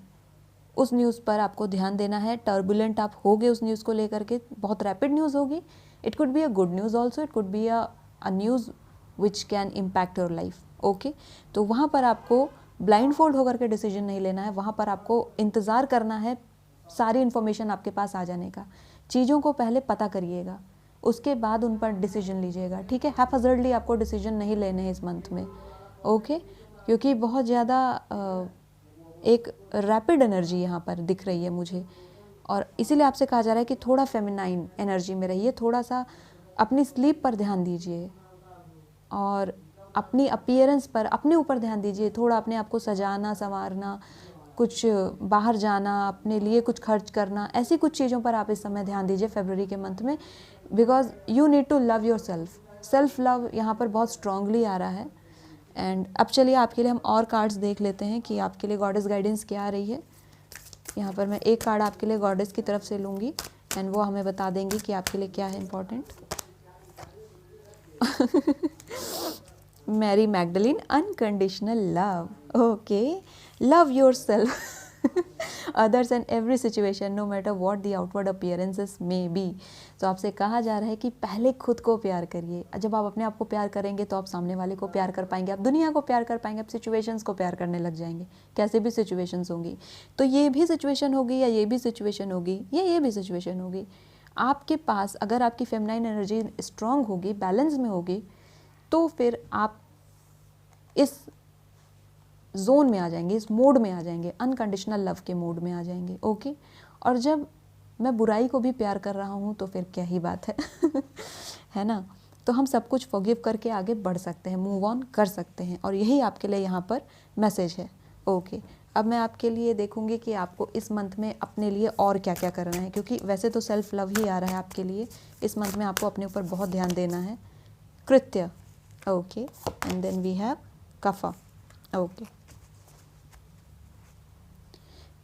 उस न्यूज़ पर आपको ध्यान देना है। टर्बुलेंट आप होगे उस न्यूज़ को लेकर के, बहुत रैपिड न्यूज़ होगी, it could be a good news also, it could be a news which can impact your life. Okay, तो वहाँ पर आपको ब्लाइंड फोल्ड होकर के डिसीजन नहीं लेना है, वहाँ पर आपको इंतज़ार करना है सारी इन्फॉर्मेशन आपके पास आ जाने का। चीज़ों को पहले पता करिएगा, उसके बाद उन पर डिसीजन लीजिएगा, ठीक है। हैफजर्डली आपको डिसीजन नहीं लेने हैं इस मंथ में। ओके, क्योंकि बहुत ज़्यादा एक रैपिड एनर्जी यहाँ पर दिख रही है मुझे, और इसीलिए आपसे कहा जा रहा है कि थोड़ा फेमिनाइन एनर्जी में रहिए, थोड़ा सा अपनी स्लीप पर ध्यान दीजिए और अपनी अपीयरेंस पर, अपने ऊपर ध्यान दीजिए, थोड़ा अपने आप को सजाना संवारना, कुछ बाहर जाना, अपने लिए कुछ खर्च करना, ऐसी कुछ चीज़ों पर आप इस समय ध्यान दीजिए फरवरी के मंथ में, because you need to love your self. Self love यहाँ पर बहुत स्ट्रांगली आ रहा है। एंड अब चलिए आपके लिए हम और कार्ड्स देख लेते हैं कि आपके लिए गॉडेस गाइडेंस क्या आ रही है। यहाँ पर मैं एक कार्ड आपके लिए गॉडेस की तरफ से लूँगी, एंड वो हमें बता देंगी कि आपके लिए क्या है important. Mary Magdalene, unconditional love. Okay, love yourself, others and every situation, no matter what the outward appearances may be। तो आपसे कहा जा रहा है कि पहले खुद को प्यार करिए। जब आप अपने आप को प्यार करेंगे तो आप सामने वाले को प्यार कर पाएंगे, आप दुनिया को प्यार कर पाएंगे, आप सिचुएशंस को प्यार करने लग जाएंगे। कैसे भी सिचुएशंस होंगी, तो ये भी सिचुएशन होगी या ये भी सिचुएशन होगी या ये भी सिचुएशन होगी, आपके पास अगर आपकी फेमिनाइन एनर्जी स्ट्रांग होगी, बैलेंस में होगी, तो फिर आप इस जोन में आ जाएंगे, इस मोड में आ जाएंगे, अनकंडीशनल लव के मोड में आ जाएंगे। ओके, और जब मैं बुराई को भी प्यार कर रहा हूँ तो फिर क्या ही बात है है ना। तो हम सब कुछ फॉरगिव करके आगे बढ़ सकते हैं, मूव ऑन कर सकते हैं, और यही आपके लिए यहाँ पर मैसेज है। ओके, अब मैं आपके लिए देखूँगी कि आपको इस मंथ में अपने लिए और क्या क्या करना है, क्योंकि वैसे तो सेल्फ लव ही आ रहा है आपके लिए, इस मंथ में आपको अपने ऊपर बहुत ध्यान देना है। कृत्य, okay, and then we have कफा। ओके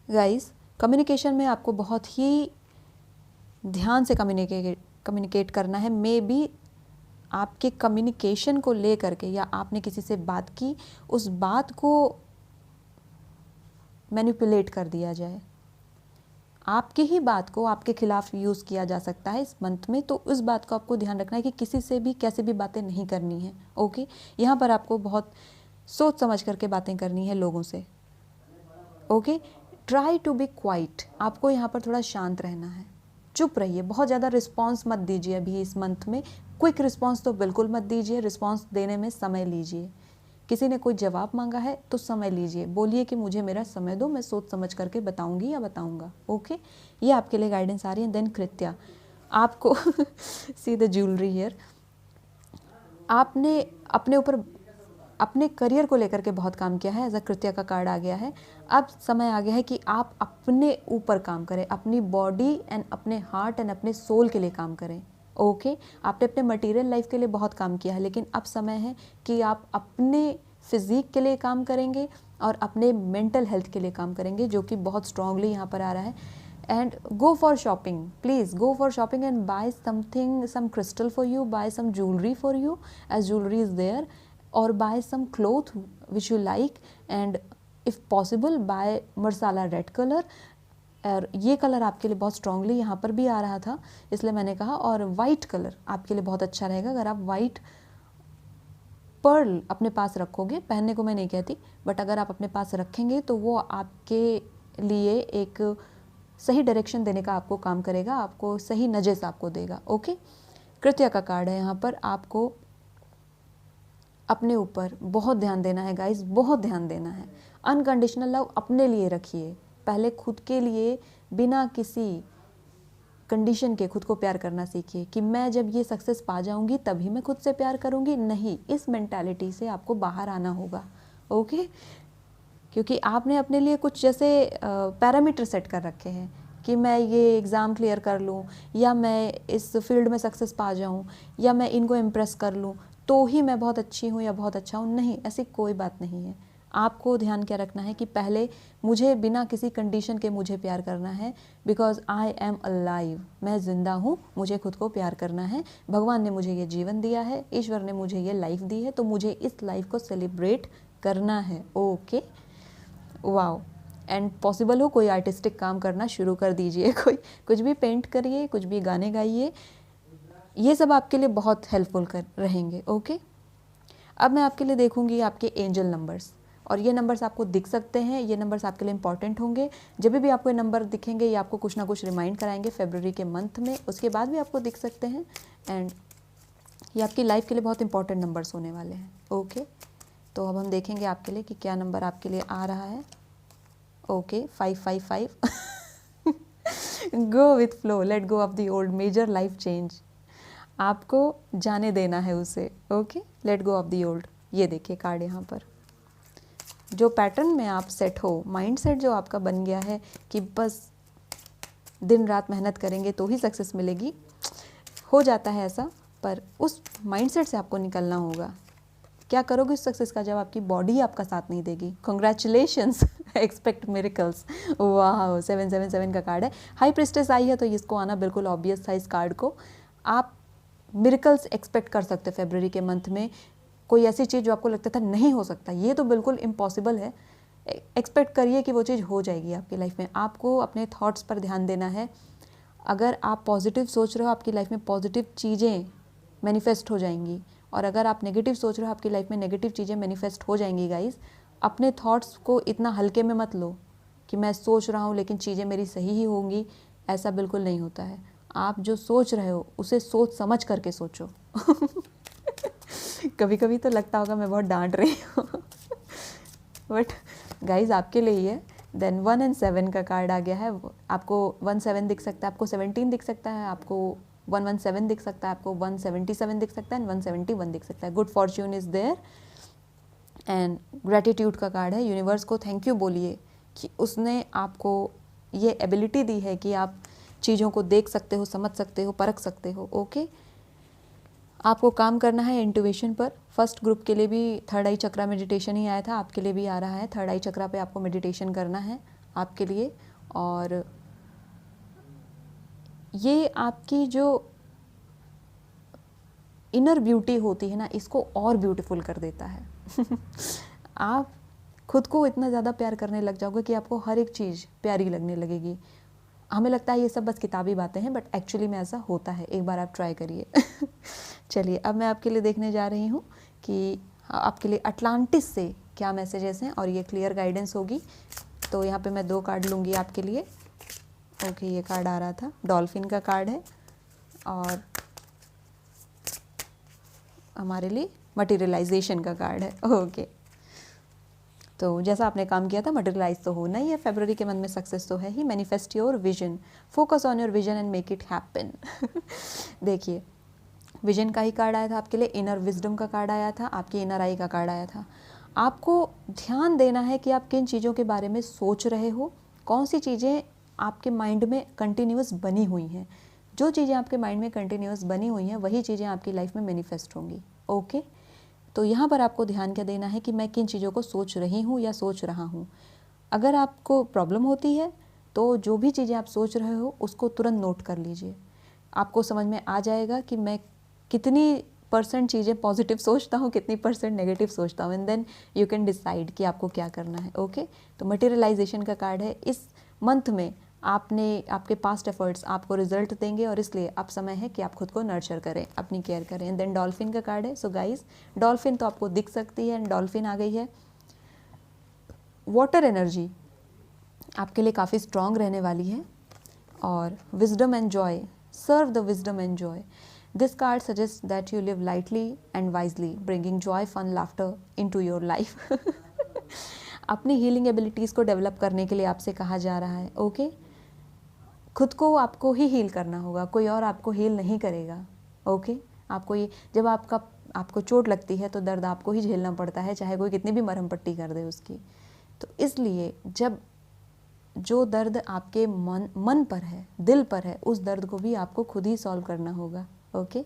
गाइस, कम्युनिकेशन में आपको बहुत ही ध्यान से कम्युनिकेट करना है। मे बी आपके कम्युनिकेशन को ले करके, या आपने किसी से बात की, उस बात को मैनिपुलेट कर दिया जाए, आपकी ही बात को आपके खिलाफ यूज़ किया जा सकता है इस मंथ में। तो उस बात को आपको ध्यान रखना है कि किसी से भी कैसे भी बातें नहीं करनी है। ओके, यहाँ पर आपको बहुत सोच समझ करके बातें करनी है लोगों से। Okay, try to be quiet, आपको यहाँ पर थोड़ा शांत रहना है, चुप रहिए, बहुत ज़्यादा रिस्पॉन्स मत दीजिए अभी इस मंथ में। क्विक रिस्पॉन्स तो बिल्कुल मत दीजिए, रिस्पॉन्स देने में समय लीजिए। किसी ने कोई जवाब मांगा है तो समय लीजिए, बोलिए कि मुझे मेरा समय दो, मैं सोच समझ करके बताऊंगी या बताऊंगा। ओके, ये आपके लिए गाइडेंस आ रही है। देन कृत्या, आपको सी द ज्वेलरी हियर, आपने अपने ऊपर, अपने करियर को लेकर के बहुत काम किया है, एज अ कृत्या का कार्ड आ गया है। अब समय आ गया है कि आप अपने ऊपर काम करें, अपनी बॉडी एंड अपने हार्ट एंड अपने सोल के लिए काम करें। ओके, आपने अपने मटेरियल लाइफ के लिए बहुत काम किया है, लेकिन अब समय है कि आप अपने फिजिक के लिए काम करेंगे और अपने मेंटल हेल्थ के लिए काम करेंगे, जो कि बहुत स्ट्रांगली यहाँ पर आ रहा है। And go for shopping, please go for shopping and buy something, some crystal for you, buy some jewellery for you as jewellery is there, or buy some cloth which you like, and if possible buy masala red colour. और ये colour आपके लिए बहुत strongly यहाँ पर भी आ रहा था, इसलिए मैंने कहा। और वाइट कलर आपके लिए बहुत अच्छा रहेगा अगर आप वाइट पर्ल अपने पास रखोगे। पहनने को मैं नहीं कहती, बट अगर आप अपने पास रखेंगे तो वो आपके लिए एक सही डायरेक्शन देने का आपको काम करेगा, आपको सही नजेस आपको देगा। ओके, कृत्या का कार्ड है यहाँ पर। आपको अपने ऊपर बहुत ध्यान देना है गाइस, बहुत ध्यान देना है। अनकंडीशनल लव अपने लिए रखिए, पहले खुद के लिए बिना किसी कंडीशन के खुद को प्यार करना सीखिए कि मैं जब ये सक्सेस पा जाऊंगी तभी मैं खुद से प्यार करूंगी। नहीं, इस मेंटालिटी से आपको बाहर आना होगा। ओके, क्योंकि आपने अपने लिए कुछ जैसे पैरामीटर सेट कर रखे हैं कि मैं ये एग्ज़ाम क्लियर कर लूँ, या मैं इस फील्ड में सक्सेस पा जाऊँ, या मैं इनको इम्प्रेस कर लूँ तो ही मैं बहुत अच्छी हूँ या बहुत अच्छा हूँ। नहीं, ऐसी कोई बात नहीं है। आपको ध्यान क्या रखना है कि पहले मुझे बिना किसी कंडीशन के मुझे प्यार करना है, बिकॉज आई एम अलाइव, मैं ज़िंदा हूँ, मुझे खुद को प्यार करना है। भगवान ने मुझे ये जीवन दिया है, ईश्वर ने मुझे ये लाइफ दी है, तो मुझे इस लाइफ को सेलिब्रेट करना है। Okay, wow. एंड पॉसिबल हो कोई आर्टिस्टिक काम करना शुरू कर दीजिए, कोई कुछ भी पेंट करिए, कुछ भी गाने गाइए, ये सब आपके लिए बहुत हेल्पफुल कर रहेंगे। ओके, अब मैं आपके लिए देखूंगी आपके एंजल नंबर्स, और ये नंबर्स आपको दिख सकते हैं, ये नंबर्स आपके लिए इंपॉर्टेंट होंगे। जब भी आपको ये नंबर दिखेंगे ये आपको कुछ ना कुछ रिमाइंड कराएंगे फरवरी के मंथ में, उसके बाद भी आपको दिख सकते हैं। एंड ये आपकी लाइफ के लिए बहुत इंपॉर्टेंट नंबर्स होने वाले हैं। ओके, तो अब हम देखेंगे आपके लिए कि क्या नंबर आपके लिए आ रहा है। Okay, 555 go with flow, let go of the old, major life change, आपको जाने देना है उसे। Okay, let go of the old. ये देखिए कार्ड यहाँ पर, जो पैटर्न में आप सेट हो, माइंड सेट जो आपका बन गया है कि बस दिन रात मेहनत करेंगे तो ही सक्सेस मिलेगी, हो जाता है ऐसा, पर उस माइंडसेट से आपको निकलना होगा। क्या करोगे उस सक्सेस का जब आपकी बॉडी आपका साथ नहीं देगी? Congratulations, expect miracles. वाह, 777 का कार्ड है। हाई प्रिस्टेस आई है तो इसको आना बिल्कुल ऑब्वियस था इस कार्ड को। आप मिरेकल्स एक्सपेक्ट कर सकते फरवरी के मंथ में। कोई ऐसी चीज़ जो आपको लगता था नहीं हो सकता, ये तो बिल्कुल इम्पॉसिबल है, एक्सपेक्ट करिए कि वो चीज़ हो जाएगी आपकी लाइफ में। आपको अपने थॉट्स पर ध्यान देना है। अगर आप पॉजिटिव सोच रहे हो आपकी लाइफ में पॉजिटिव चीज़ें मैनिफेस्ट हो जाएंगी, और अगर आप नेगेटिव सोच रहे हो आपकी लाइफ में नेगेटिव चीज़ें मैनिफेस्ट हो जाएंगी। गाइस, अपने थॉट्स को इतना हल्के में मत लो कि मैं सोच रहा हूँ लेकिन चीज़ें मेरी सही ही होंगी, ऐसा बिल्कुल नहीं होता है। आप जो सोच रहे हो उसे सोच समझ करके सोचो। कभी कभी तो लगता होगा मैं बहुत डांट रही हूँ बट गाइज आपके लिए ही है। देन 1 और 7 का कार्ड आ गया है। आपको 17 दिख सकता है, आपको 17 दिख सकता है, आपको 117 दिख सकता है, आपको 177 दिख सकता है, 171 दिख सकता है। Good fortune is there. And gratitude का कार्ड है। यूनिवर्स को थैंक यू बोलिए कि उसने आपको ये एबिलिटी दी है कि आप चीज़ों को देख सकते हो, समझ सकते हो, परख सकते हो। ओके, आपको काम करना है इंट्यूशन पर। फर्स्ट ग्रुप के लिए भी थर्ड आई चक्रा मेडिटेशन ही आया था, आपके लिए भी आ रहा है। थर्ड आई चक्रा पे आपको मेडिटेशन करना है आपके लिए, और ये आपकी जो इनर ब्यूटी होती है ना, इसको और ब्यूटीफुल कर देता है आप खुद को इतना ज़्यादा प्यार करने लग जाओगे कि आपको हर एक चीज़ प्यारी लगने लगेगी। हमें लगता है ये सब बस किताबी बातें हैं, बट एक्चुअली में ऐसा होता है। एक बार आप ट्राई करिए चलिए, अब मैं आपके लिए देखने जा रही हूँ कि आपके लिए अटलांटिस से क्या मैसेजेस हैं, और ये क्लियर गाइडेंस होगी। तो यहाँ पे मैं 2 कार्ड लूँगी आपके लिए। ओके, ये कार्ड आ रहा था, डॉल्फिन का कार्ड है, और हमारे लिए मटेरियलाइजेशन का कार्ड है। ओके, तो जैसा आपने काम किया था मटेरियलाइज तो होना ही है। फरवरी के मंथ में सक्सेस तो है ही। Manifest your vision, focus on your vision and make it happen देखिए, विजन का ही कार्ड आया था आपके लिए, इनर विजडम का कार्ड आया था, आपकी इनर आई का कार्ड आया था। आपको ध्यान देना है कि आप किन चीज़ों के बारे में सोच रहे हो, कौन सी चीज़ें आपके माइंड में कंटिन्यूस बनी हुई हैं। जो चीज़ें आपके माइंड में कंटिन्यूस बनी हुई हैं वही चीज़ें आपकी लाइफ में मैनिफेस्ट होंगी। ओके, तो यहाँ पर आपको ध्यान क्या देना है कि मैं किन चीज़ों को सोच रही हूँ या सोच रहा हूँ। अगर आपको प्रॉब्लम होती है तो जो भी चीज़ें आप सोच रहे हो उसको तुरंत नोट कर लीजिए। आपको समझ में आ जाएगा कि मैं कितनी परसेंट चीज़ें पॉजिटिव सोचता हूँ, कितनी परसेंट नेगेटिव सोचता हूँ, and then you can decide कि आपको क्या करना है। ओके, तो मटेरियलाइजेशन का कार्ड है। इस मंथ में आपके पास्ट एफर्ट्स आपको रिजल्ट देंगे और इसलिए अब समय है कि आप खुद को नर्चर करें, अपनी केयर करें। एंड देन डॉल्फिन का कार्ड है। सो गाइस, डॉल्फिन तो आपको दिख सकती है, एंड डॉल्फिन आ गई है। वाटर एनर्जी आपके लिए काफ़ी स्ट्रॉन्ग रहने वाली है, और wisdom and joy, serve the wisdom and joy. This card suggest that you live lightly and wisely, bringing joy, fun, laughter into your life. अपनी हीलिंग एबिलिटीज़ को डेवलप करने के लिए आपसे कहा जा रहा है। ओके, खुद को आपको ही हील करना होगा, कोई और आपको हील नहीं करेगा। ओके, आपको ये, जब आपको चोट लगती है तो दर्द आपको ही झेलना पड़ता है, चाहे कोई कितनी भी मरहम पट्टी कर दे उसकी। तो इसलिए जब जो दर्द आपके मन पर है, दिल पर है, उस दर्द को भी आपको खुद ही सॉल्व करना होगा। ओके,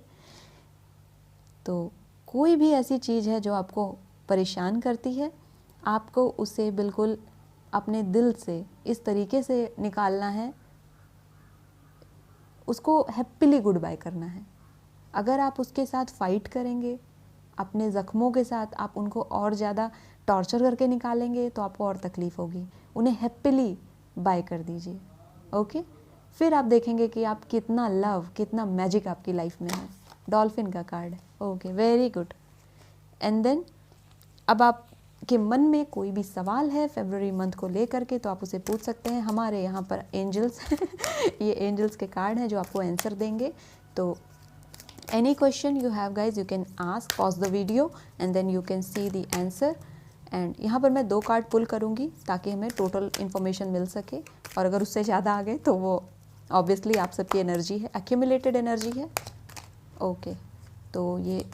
तो कोई भी ऐसी चीज़ है जो आपको परेशान करती है, आपको उसे बिल्कुल अपने दिल से इस तरीके से निकालना है, उसको हैप्पीली गुड बाय करना है। अगर आप उसके साथ फाइट करेंगे, अपने ज़ख्मों के साथ आप उनको और ज़्यादा टॉर्चर करके निकालेंगे तो आपको और तकलीफ़ होगी। उन्हें हैप्पीली बाय कर दीजिए। ओके, फिर आप देखेंगे कि आप कितना लव, कितना मैजिक आपकी लाइफ में है। डॉल्फिन का कार्ड है। Okay, very good. And then अब आपके मन में कोई भी सवाल है फरवरी मंथ को लेकर के तो आप उसे पूछ सकते हैं। हमारे यहाँ पर एंजल्स ये एंजल्स के कार्ड हैं जो आपको आंसर देंगे। तो any question you have guys, you can ask, pause the video and then you can see the answer। and यहाँ पर मैं 2 कार्ड पुल करूँगी ताकि हमें टोटल इन्फॉर्मेशन मिल सके, और अगर उससे ज़्यादा आ गए तो वो ऑब्वियसली आप सबकी एनर्जी है, एक्यूमुलेटेड एनर्जी है। ओके, तो ये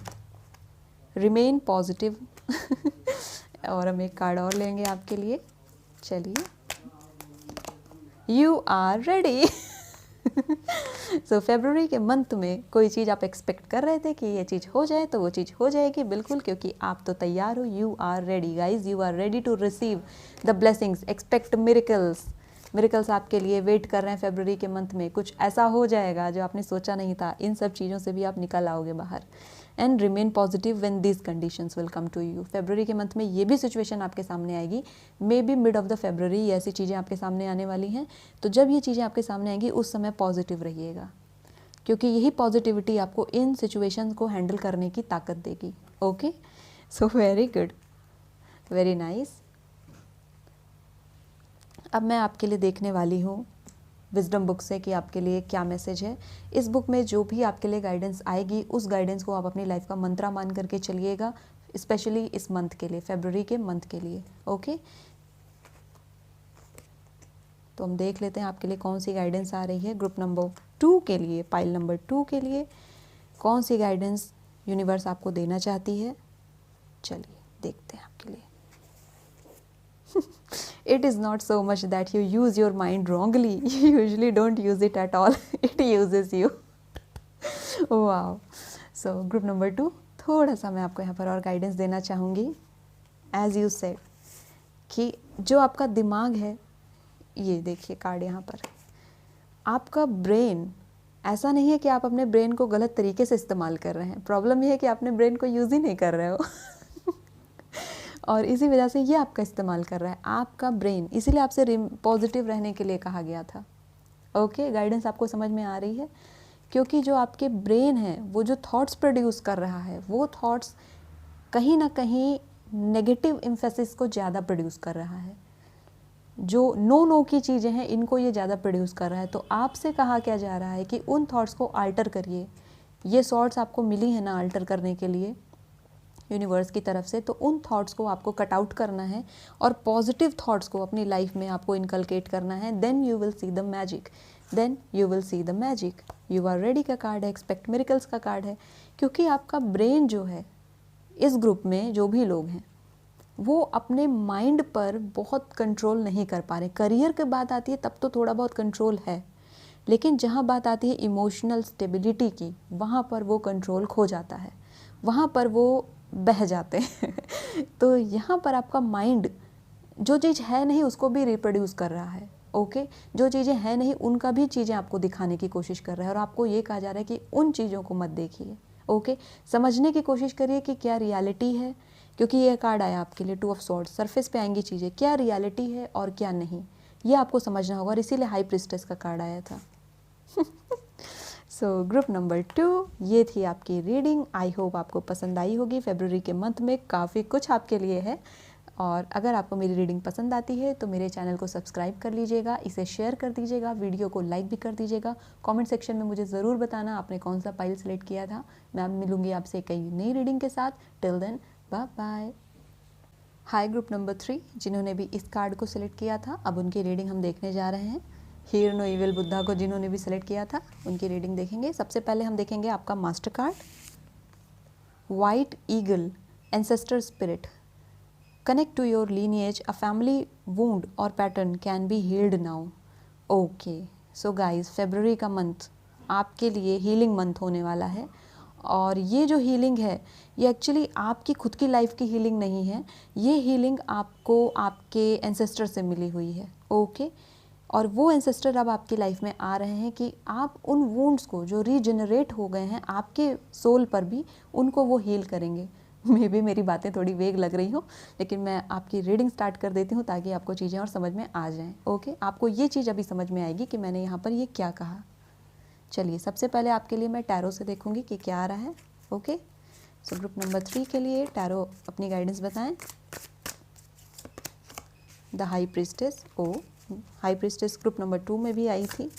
रिमेन पॉजिटिव और हम एक कार्ड और लेंगे आपके लिए। चलिए, यू आर रेडी। सो फरवरी के मंथ में कोई चीज़ आप एक्सपेक्ट कर रहे थे कि ये चीज़ हो जाए तो वो चीज़ हो जाएगी बिल्कुल, क्योंकि आप तो तैयार हो। You are ready guys, you are ready to receive the blessings, expect miracles. Miracles आपके लिए वेट कर रहे हैं फरवरी के मंथ में। कुछ ऐसा हो जाएगा जो आपने सोचा नहीं था, इन सब चीज़ों से भी आप निकल आओगे बाहर। And remain positive when these conditions will come to you. फरवरी के मंथ में ये भी सिचुएशन आपके सामने आएगी, may be mid of the फरवरी ऐसी चीज़ें आपके सामने आने वाली हैं। तो जब ये चीज़ें आपके सामने आएंगी उस समय पॉजिटिव रहिएगा, क्योंकि यही पॉजिटिविटी आपको इन सिचुएशंस को हैंडल करने की ताकत देगी। Okay, so very good, very nice. अब मैं आपके लिए देखने वाली हूँ विजडम बुक से कि आपके लिए क्या मैसेज है। इस बुक में जो भी आपके लिए गाइडेंस आएगी उस गाइडेंस को आप अपनी लाइफ का मंत्रा मान करके चलिएगा, स्पेशली इस मंथ के लिए, फरवरी के मंथ के लिए। ओके, तो हम देख लेते हैं आपके लिए कौन सी गाइडेंस आ रही है। ग्रुप नंबर 2 के लिए, पाइल नंबर 2 के लिए कौन सी गाइडेंस यूनिवर्स आपको देना चाहती है। चलिए देखते हैं आपके लिए। It is not so much that you use your mind wrongly, you usually don't use it at all, it uses you। wow, so group number 2, थोड़ा सा मैं आपको यहाँ पर और गाइडेंस देना चाहूँगी। As you said कि जो आपका दिमाग है, ये देखिए कार्ड यहाँ पर, आपका ब्रेन, ऐसा नहीं है कि आप अपने ब्रेन को गलत तरीके से इस्तेमाल कर रहे हैं, प्रॉब्लम ये है कि अपने ब्रेन को यूज़ ही नहीं कर रहे हो और इसी वजह से ये आपका इस्तेमाल कर रहा है आपका ब्रेन, इसीलिए आपसे पॉजिटिव रहने के लिए कहा गया था। ओके, गाइडेंस आपको समझ में आ रही है, क्योंकि जो आपके ब्रेन है वो जो थॉट्स प्रोड्यूस कर रहा है वो थॉट्स कहीं ना कहीं नेगेटिव एम्फेसिस को ज़्यादा प्रोड्यूस कर रहा है। जो नो की चीज़ें हैं इनको ये ज़्यादा प्रोड्यूस कर रहा है। तो आपसे कहा क्या जा रहा है कि उन थॉट्स को अल्टर करिए। ये सॉर्ट्स आपको मिली है ना अल्टर करने के लिए यूनिवर्स की तरफ से, तो उन थॉट्स को आपको कट आउट करना है और पॉजिटिव थॉट्स को अपनी लाइफ में आपको इनकलकेट करना है। Then you will see the magic, then you will see the magic. You are ready का कार्ड है, एक्सपेक्ट मिरेकल्स का कार्ड है, क्योंकि आपका ब्रेन जो है, इस ग्रुप में जो भी लोग हैं वो अपने माइंड पर बहुत कंट्रोल नहीं कर पा रहे। करियर की बात आती है तब तो थोड़ा बहुत कंट्रोल है, लेकिन जहाँ बात आती है इमोशनल स्टेबिलिटी की, वहाँ पर वो कंट्रोल खो जाता है, वहाँ पर वो बह जाते हैं तो यहाँ पर आपका माइंड जो चीज़ है नहीं उसको भी रिप्रोड्यूस कर रहा है। ओके, जो चीज़ें हैं नहीं उनका भी चीज़ें आपको दिखाने की कोशिश कर रहा है, और आपको ये कहा जा रहा है कि उन चीज़ों को मत देखिए। ओके, समझने की कोशिश करिए कि क्या रियलिटी है, क्योंकि ये कार्ड आया आपके लिए 2 ऑफ स्वॉर्ड्स, सरफेस पे आएंगी चीज़ें, क्या रियलिटी है और क्या नहीं, ये आपको समझना होगा और इसीलिए हाई प्रिस्टेस का कार्ड आया था। सो ग्रुप नंबर 2, ये थी आपकी रीडिंग। आई होप आपको पसंद आई होगी। फरवरी के मंथ में काफ़ी कुछ आपके लिए है, और अगर आपको मेरी रीडिंग पसंद आती है तो मेरे चैनल को सब्सक्राइब कर लीजिएगा, इसे शेयर कर दीजिएगा, वीडियो को लाइक भी कर दीजिएगा। कमेंट सेक्शन में मुझे ज़रूर बताना आपने कौन सा पाइल सेलेक्ट किया था। मैं मिलूंगी आपसे कई नई रीडिंग के साथ। Till then, bye bye. Hi group number 3, जिन्होंने भी इस कार्ड को सिलेक्ट किया था, अब उनकी रीडिंग हम देखने जा रहे हैं। हीर नो इविल बुद्धा को जिन्होंने भी सिलेक्ट किया था, उनकी रीडिंग देखेंगे। सबसे पहले हम देखेंगे आपका master card, white eagle, ancestor spirit. Connect to your lineage, a family wound or pattern can be healed now. Okay, so guys, फरवरी का मंथ आपके लिए हीलिंग मंथ होने वाला है, और ये जो हीलिंग है ये एक्चुअली आपकी खुद की लाइफ की हीलिंग नहीं है, ये हीलिंग आपको आपके एंसेस्टर से मिली हुई है। ओके, और वो एंसेस्टर अब आपकी लाइफ में आ रहे हैं कि आप उन वुंड्स को जो रीजनरेट हो गए हैं आपके सोल पर भी, उनको वो हील करेंगे। मे भी मेरी बातें थोड़ी वेग लग रही हो, लेकिन मैं आपकी रीडिंग स्टार्ट कर देती हूँ ताकि आपको चीज़ें और समझ में आ जाएं। ओके, आपको ये चीज़ अभी समझ में आएगी कि मैंने यहाँ पर ये क्या कहा। चलिए, सबसे पहले आपके लिए मैं टैरो से देखूँगी कि क्या आ रहा है। ओके, सो ग्रुप नंबर 3 के लिए टैरो अपनी गाइडेंस बताएं। The high priestess. Oh, high priestess group number 2 में भी आई थी।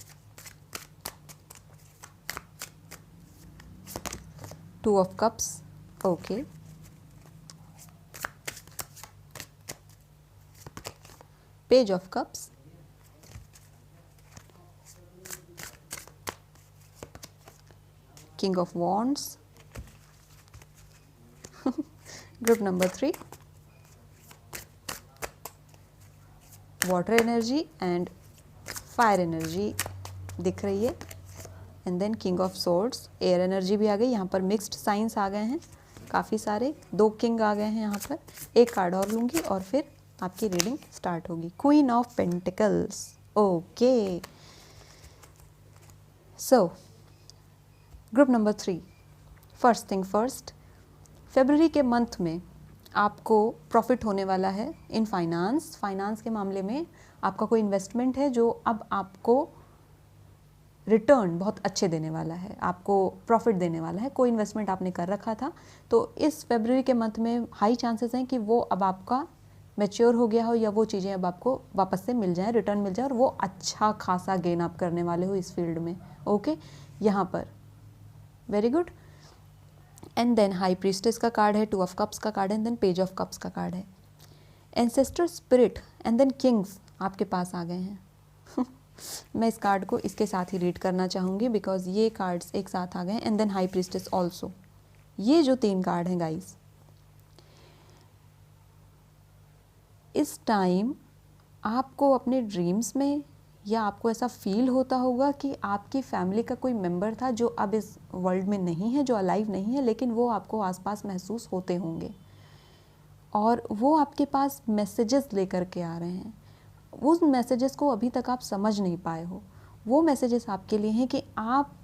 2 of cups. Okay, page of cups, king of wands. Group number 3, water energy and fire energy दिख रही है, and then king of swords, air energy भी आ गई। यहाँ पर मिक्स्ड साइंस आ गए हैं काफ़ी सारे, 2 किंग आ गए हैं यहाँ पर। एक कार्ड और लूँगी और फिर आपकी रीडिंग स्टार्ट होगी। Queen of pentacles. Okay, so group number 3, first thing first, फरवरी के मंथ में आपको प्रॉफिट होने वाला है इन फाइनेंस। फाइनेंस के मामले में आपका कोई इन्वेस्टमेंट है जो अब आपको रिटर्न बहुत अच्छे देने वाला है, आपको प्रॉफिट देने वाला है। कोई इन्वेस्टमेंट आपने कर रखा था तो इस फरवरी के मंथ में हाई चांसेस हैं कि वो अब आपका मैच्योर हो गया हो, या वो चीज़ें अब आपको वापस से मिल जाएं, रिटर्न मिल जाए, और वो अच्छा खासा गेन आप करने वाले हो इस फील्ड में। ओके, यहाँ पर very good. And then high priestess का कार्ड है, 2 ऑफ कप्स का कार्ड है, and then page of cups का कार्ड है। Ancestor spirit and then kings आपके पास आ गए हैं। मैं इस कार्ड को इसके साथ ही रीड करना चाहूँगी बिकॉज ये कार्ड्स एक साथ आ गए हैं, and then high priestess also. ये जो 3 कार्ड हैं गाइस, इस टाइम आपको अपने ड्रीम्स में या आपको ऐसा फील होता होगा कि आपकी फैमिली का कोई मेंबर था जो अब इस वर्ल्ड में नहीं है, जो अलाइव नहीं है, लेकिन वो आपको आसपास महसूस होते होंगे, और वो आपके पास मैसेजेस लेकर के आ रहे हैं। उस मैसेजेस को अभी तक आप समझ नहीं पाए हो। वो मैसेजेस आपके लिए हैं कि आप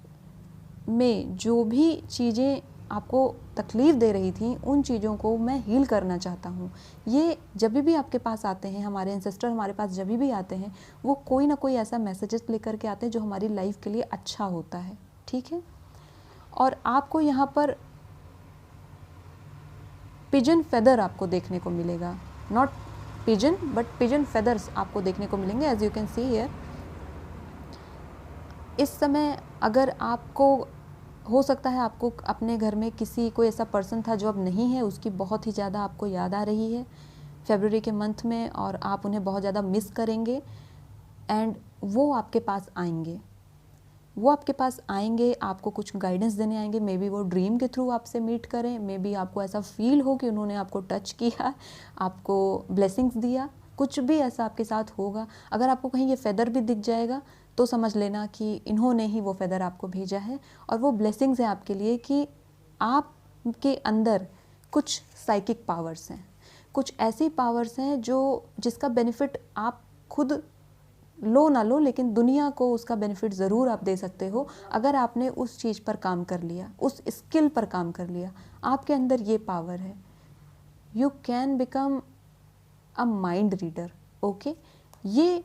में जो भी चीज़ें आपको तकलीफ़ दे रही थी, उन चीज़ों को मैं हील करना चाहता हूँ। ये जब भी आपके पास आते हैं, हमारे एंसेस्टर हमारे पास जब भी आते हैं, वो कोई ना कोई ऐसा मैसेजेस लेकर के आते हैं जो हमारी लाइफ के लिए अच्छा होता है। ठीक है, और आपको यहाँ पर पिजन फेदर आपको देखने को मिलेगा, not pigeon but pigeon feathers आपको देखने को मिलेंगे, as you can see here. इस समय अगर आपको हो सकता है आपको अपने घर में किसी कोई ऐसा पर्सन था जो अब नहीं है, उसकी बहुत ही ज़्यादा आपको याद आ रही है फरवरी के मंथ में, और आप उन्हें बहुत ज़्यादा मिस करेंगे, एंड वो आपके पास आएंगे। वो आपके पास आएंगे, आपको कुछ गाइडेंस देने आएंगे। मे बी वो ड्रीम के थ्रू आपसे मीट करें, मे बी आपको ऐसा फील हो कि उन्होंने आपको टच किया, आपको ब्लेसिंग्स दिया, कुछ भी ऐसा आपके साथ होगा। अगर आपको कहीं ये फेदर भी दिख जाएगा तो समझ लेना कि इन्होंने ही वो फेदर आपको भेजा है, और वो ब्लेसिंग्स है आपके लिए कि आपके अंदर कुछ साइकिक पावर्स हैं, कुछ ऐसी पावर्स हैं जो जिसका बेनिफिट आप खुद लो ना लो, लेकिन दुनिया को उसका बेनिफिट ज़रूर आप दे सकते हो अगर आपने उस चीज़ पर काम कर लिया, उस स्किल पर काम कर लिया। आपके अंदर ये पावर है। You can become a mind reader. Okay, ये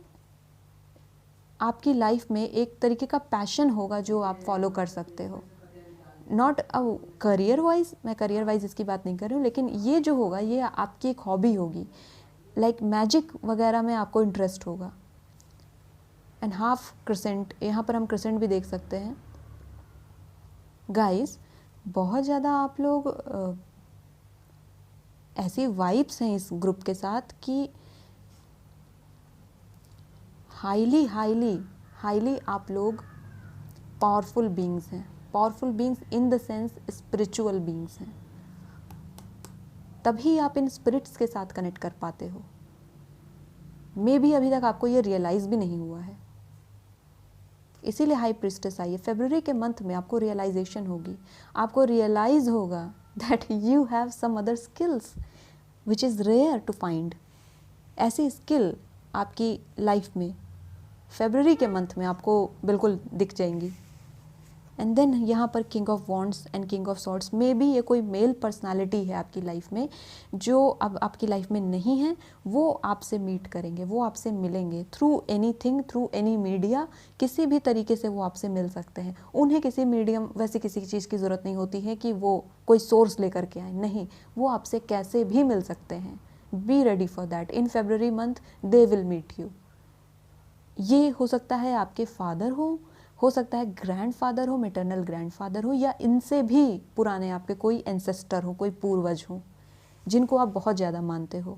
आपकी लाइफ में एक तरीके का पैशन होगा जो आप फॉलो कर सकते हो। नॉट अ करियर वाइज, मैं करियर वाइज इसकी बात नहीं कर रही हूँ, लेकिन ये जो होगा ये आपकी एक हॉबी होगी। लाइक मैजिक वगैरह में आपको इंटरेस्ट होगा। एंड हाफ क्रिसेंट, यहाँ पर हम क्रिसेंट भी देख सकते हैं। गाइस, बहुत ज़्यादा आप लोग ऐसी वाइब्स हैं इस ग्रुप के साथ कि हाईली हाईली हाईली आप लोग पावरफुल बीइंग्स हैं। Powerful beings in the sense spiritual beings हैं। तभी आप इन स्पिरिट्स के साथ कनेक्ट कर पाते हो। मे बी अभी तक आपको ये रियलाइज़ भी नहीं हुआ है, इसीलिए हाई प्रिस्टेस आई है। फरवरी के मंथ में आपको रियलाइजेशन होगी, आपको रियलाइज़ होगा that you have some other skills which is rare to find. ऐसी स्किल आपकी लाइफ में फरवरी के मंथ में आपको बिल्कुल दिख जाएंगी। एंड देन यहाँ पर king of wands and king of swords में भी ये कोई मेल पर्सनालिटी है आपकी लाइफ में जो अब आपकी लाइफ में नहीं है। वो आपसे मीट करेंगे, वो आपसे मिलेंगे through anything, through any media. किसी भी तरीके से वो आपसे मिल सकते हैं। उन्हें किसी मीडियम, वैसे किसी चीज़ की ज़रूरत नहीं होती है कि वो कोई सोर्स लेकर के आए, नहीं, वो आपसे कैसे भी मिल सकते हैं। Be ready for that. In February month they will meet you. ये हो सकता है आपके फादर हो सकता है ग्रैंडफादर हो, मैटरनल ग्रैंडफादर हो, या इनसे भी पुराने आपके कोई एंसेस्टर हो, कोई पूर्वज हो जिनको आप बहुत ज़्यादा मानते हो।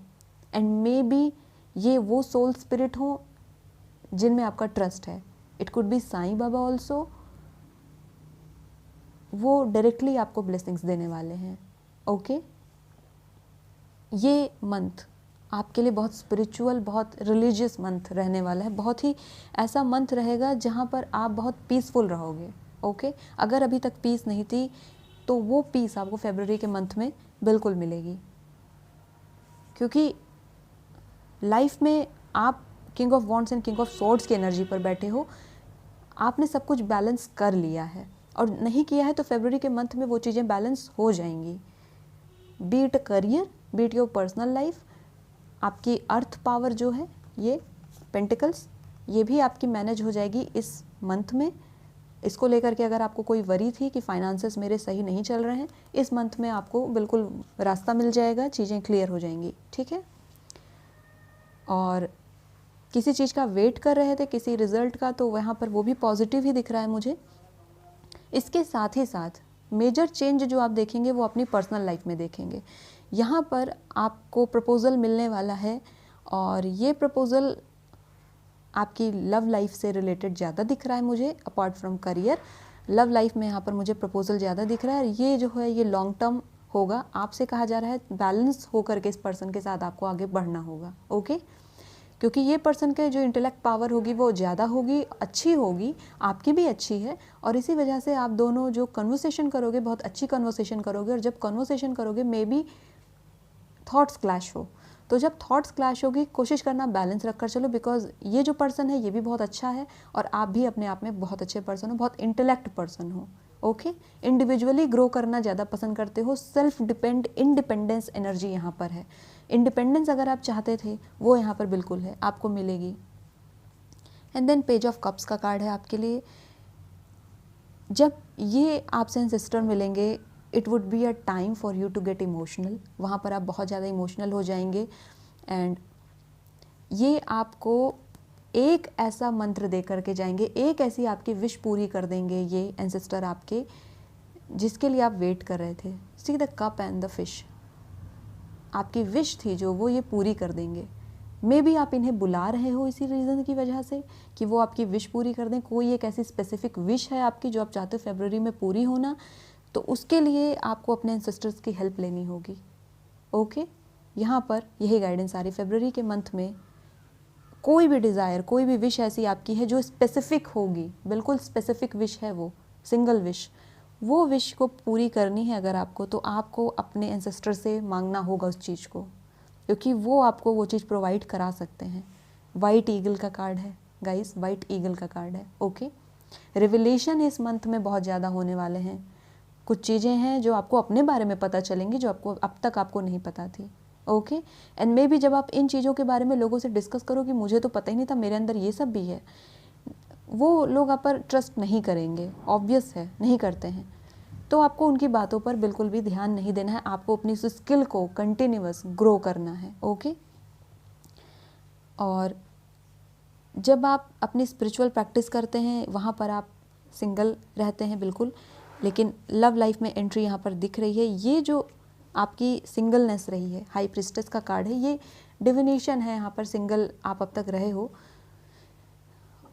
एंड मे बी ये वो सोल स्पिरिट हो जिनमें आपका ट्रस्ट है। It could be Sai Baba also. वो डायरेक्टली आपको ब्लेसिंग्स देने वाले हैं। ओके, ये मंथ आपके लिए बहुत स्पिरिचुअल, बहुत रिलीजियस मंथ रहने वाला है। बहुत ही ऐसा मंथ रहेगा जहाँ पर आप बहुत पीसफुल रहोगे। ओके, अगर अभी तक पीस नहीं थी तो वो पीस आपको फरवरी के मंथ में बिल्कुल मिलेगी, क्योंकि लाइफ में आप king of wands and king of swords की एनर्जी पर बैठे हो। आपने सब कुछ बैलेंस कर लिया है, और नहीं किया है तो फरवरी के मंथ में वो चीज़ें बैलेंस हो जाएंगी। B it career, B it your personal life. आपकी अर्थ पावर जो है, ये पेंटिकल्स, ये भी आपकी मैनेज हो जाएगी इस मंथ में। इसको लेकर के अगर आपको कोई वरी थी कि फाइनेंसेस मेरे सही नहीं चल रहे हैं, इस मंथ में आपको बिल्कुल रास्ता मिल जाएगा, चीज़ें क्लियर हो जाएंगी। ठीक है, और किसी चीज़ का वेट कर रहे थे, किसी रिजल्ट का, तो वहाँ पर वो भी पॉजिटिव ही दिख रहा है मुझे। इसके साथ ही साथ मेजर चेंज जो आप देखेंगे वो अपनी पर्सनल लाइफ में देखेंगे। यहाँ पर आपको प्रपोज़ल मिलने वाला है, और ये प्रपोज़ल आपकी लव लाइफ से रिलेटेड ज़्यादा दिख रहा है मुझे, apart from career. Love life में यहाँ पर मुझे प्रपोज़ल ज़्यादा दिख रहा है। ये जो है ये लॉन्ग टर्म होगा। आपसे कहा जा रहा है बैलेंस होकर के इस पर्सन के साथ आपको आगे बढ़ना होगा। ओके, क्योंकि ये पर्सन के जो इंटेलेक्ट पावर होगी वो ज़्यादा होगी, अच्छी होगी, आपकी भी अच्छी है, और इसी वजह से आप दोनों जो कन्वर्सेशन करोगे बहुत अच्छी कन्वर्सेशन करोगे। और जब कन्वर्सेशन करोगे मे बी थॉट्स क्लैश हो, तो जब थॉट्स क्लैश होगी कोशिश करना बैलेंस रख कर चलो, बिकॉज ये जो पर्सन है ये भी बहुत अच्छा है और आप भी अपने आप में बहुत अच्छे पर्सन हो, बहुत इंटेलेक्ट पर्सन हो। ओके, इंडिविजुअली ग्रो करना ज़्यादा पसंद करते हो। सेल्फ इंडिपेंडेंस एनर्जी यहाँ पर है। इंडिपेंडेंस अगर आप चाहते थे वो यहाँ पर बिल्कुल है, आपको मिलेगी। And then page of cups का कार्ड है आपके लिए। जब ये आपसे एंसेस्टर मिलेंगे, it would be a time for you to get emotional. वहाँ पर आप बहुत ज़्यादा इमोशनल हो जाएंगे, एंड ये आपको एक ऐसा मंत्र दे करके जाएंगे, एक ऐसी आपकी विश पूरी कर देंगे ये एंसेस्टर आपके, जिसके लिए आप वेट कर रहे थे। See the cup and the fish, आपकी विश थी जो वो ये पूरी कर देंगे। मे बी आप इन्हें बुला रहे हो इसी रीज़न की वजह से कि वो आपकी विश पूरी कर दें। कोई एक ऐसी स्पेसिफिक विश है आपकी जो आप चाहते हो फरवरी में पूरी होना, तो उसके लिए आपको अपने एंसेस्टर्स की हेल्प लेनी होगी। ओके, यहाँ पर यही गाइडेंस आ रही। फरवरी के मंथ में कोई भी डिज़ायर, कोई भी विश ऐसी आपकी है जो स्पेसिफिक होगी, बिल्कुल स्पेसिफिक विश है, वो सिंगल विश, वो विश को पूरी करनी है अगर आपको, तो आपको अपने एंसेस्टर से मांगना होगा उस चीज़ को, क्योंकि वो आपको वो चीज़ प्रोवाइड करा सकते हैं। वाइट ईगल का कार्ड है, गाइस, वाइट ईगल का कार्ड है। ओके, रिविलेशन इस मंथ में बहुत ज़्यादा होने वाले हैं। कुछ चीज़ें हैं जो आपको अपने बारे में पता चलेंगी जो आपको अब तक आपको नहीं पता थी। ओके, एंड मे बी जब आप इन चीज़ों के बारे में लोगों से डिस्कस करो कि मुझे तो पता ही नहीं था, मेरे अंदर ये सब भी है, वो लोग आप पर ट्रस्ट नहीं करेंगे, ऑब्वियस है, नहीं करते हैं। तो आपको उनकी बातों पर बिल्कुल भी ध्यान नहीं देना है, आपको अपनी स्किल को कंटिन्यूअस ग्रो करना है। ओके, और जब आप अपनी स्पिरिचुअल प्रैक्टिस करते हैं वहाँ पर आप सिंगल रहते हैं बिल्कुल, लेकिन लव लाइफ में एंट्री यहाँ पर दिख रही है। ये जो आपकी सिंगलनेस रही है, हाई प्रिस्टेस का कार्ड है, ये डिविनेशन है, यहाँ पर सिंगल आप अब तक रहे हो।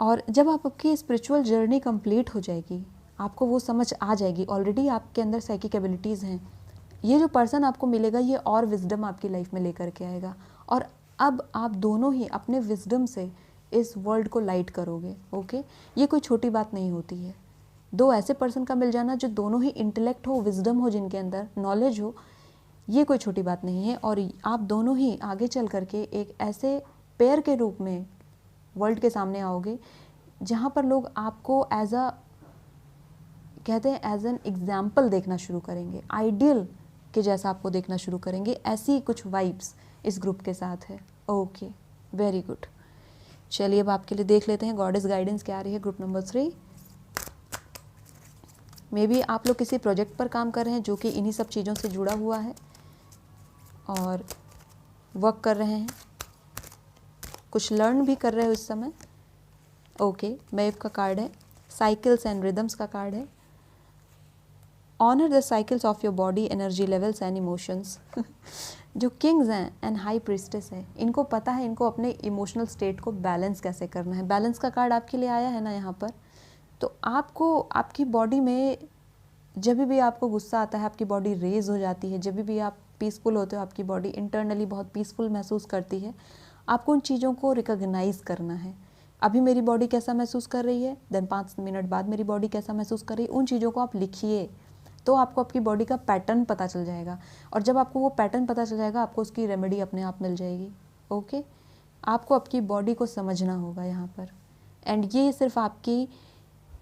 और जब आपकी स्पिरिचुअल जर्नी कंप्लीट हो जाएगी, आपको वो समझ आ जाएगी, ऑलरेडी आपके अंदर साइकिक एबिलिटीज़ हैं, ये जो पर्सन आपको मिलेगा ये और विजडम आपकी लाइफ में लेकर के आएगा, और अब आप दोनों ही अपने विजडम से इस वर्ल्ड को लाइट करोगे। ओके, ये कोई छोटी बात नहीं होती है। दो ऐसे पर्सन का मिल जाना जो दोनों ही इंटेलेक्ट हो, विजडम हो, जिनके अंदर नॉलेज हो, ये कोई छोटी बात नहीं है। और आप दोनों ही आगे चल करके एक ऐसे पेयर के रूप में वर्ल्ड के सामने आओगे जहाँ पर लोग आपको एज अ, कहते हैं, एज एन एग्जाम्पल देखना शुरू करेंगे, आइडियल के जैसा आपको देखना शुरू करेंगे। ऐसी कुछ वाइब्स इस ग्रुप के साथ है। Okay, very good. चलिए अब आपके लिए देख लेते हैं गॉडेस गाइडेंस क्या आ रही है ग्रुप नंबर 3। मे बी आप लोग किसी प्रोजेक्ट पर काम कर रहे हैं जो कि इन्हीं सब चीज़ों से जुड़ा हुआ है और वर्क कर रहे हैं, कुछ लर्न भी कर रहे हो इस समय। ओके, मैव का कार्ड है, साइकिल्स एंड रिदम्स का कार्ड है, honour the cycles of your body, energy levels and emotions. जो किंग्स हैं एंड हाई प्रिस्टेस है, इनको पता है इनको अपने इमोशनल स्टेट को बैलेंस कैसे करना है। बैलेंस का कार्ड आपके लिए आया है ना यहाँ पर, तो आपको आपकी बॉडी में जब भी आपको गुस्सा आता है, आपकी बॉडी रेज हो जाती है, जब भी आप पीसफुल होते हो, आपकी बॉडी इंटरनली बहुत पीसफुल महसूस करती है। आपको उन चीज़ों को रिकॉग्नाइज करना है। अभी मेरी बॉडी कैसा महसूस कर रही है, देन 5 मिनट बाद मेरी बॉडी कैसा महसूस कर रही है, उन चीज़ों को आप लिखिए, तो आपको आपकी बॉडी का पैटर्न पता चल जाएगा। और जब आपको वो पैटर्न पता चल जाएगा, आपको उसकी रेमेडी अपने आप मिल जाएगी। ओके, आपको आपकी बॉडी को समझना होगा यहाँ पर। एंड ये सिर्फ आपकी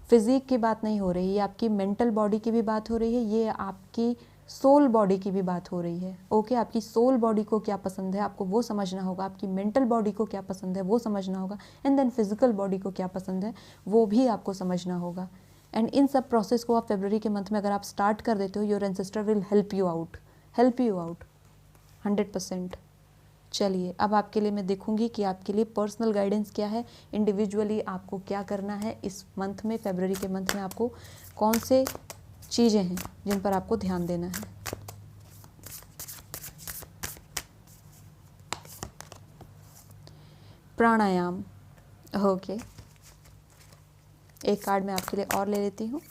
फिज़िक की बात नहीं हो रही है, आपकी मेंटल बॉडी की भी बात हो रही है, ये आपकी सोल बॉडी की भी बात हो रही है। ओके, आपकी सोल बॉडी को क्या पसंद है आपको वो समझना होगा, आपकी मेंटल बॉडी को क्या पसंद है वो समझना होगा, एंड देन फिजिकल बॉडी को क्या पसंद है वो भी आपको समझना होगा। एंड इन सब प्रोसेस को आप फरवरी के मंथ में अगर आप स्टार्ट कर देते हो, your ancestor will help you out 100%। चलिए अब आपके लिए मैं देखूंगी कि आपके लिए पर्सनल गाइडेंस क्या है, इंडिविजुअली आपको क्या करना है इस मंथ में, फरवरी के मंथ में आपको कौन से चीज़ें हैं जिन पर आपको ध्यान देना है। प्राणायाम। ओके, एक कार्ड मैं आपके लिए और ले लेती हूँ।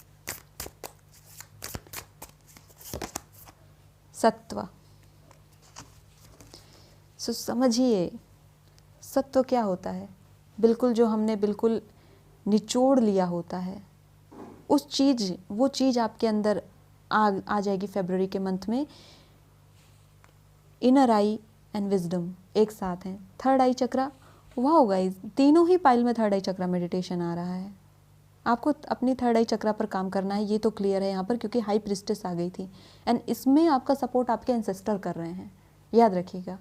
सत्व। सो समझिए सत्व क्या होता है, बिल्कुल जो हमने बिल्कुल निचोड़ लिया होता है, उस चीज़, वो चीज़ आपके अंदर आ जाएगी फरवरी के मंथ में। इनर आई एंड विजडम एक साथ हैं। थर्ड आई चक्रा, वाह गाइस, तीनों ही पाइल में थर्ड आई चक्रा मेडिटेशन आ रहा है। आपको अपनी थर्ड आई चक्रा पर काम करना है, ये तो क्लियर है यहाँ पर, क्योंकि हाई प्रिस्टेस आ गई थी एंड इसमें आपका सपोर्ट आपके एंसेस्टर कर रहे हैं। याद रखिएगा,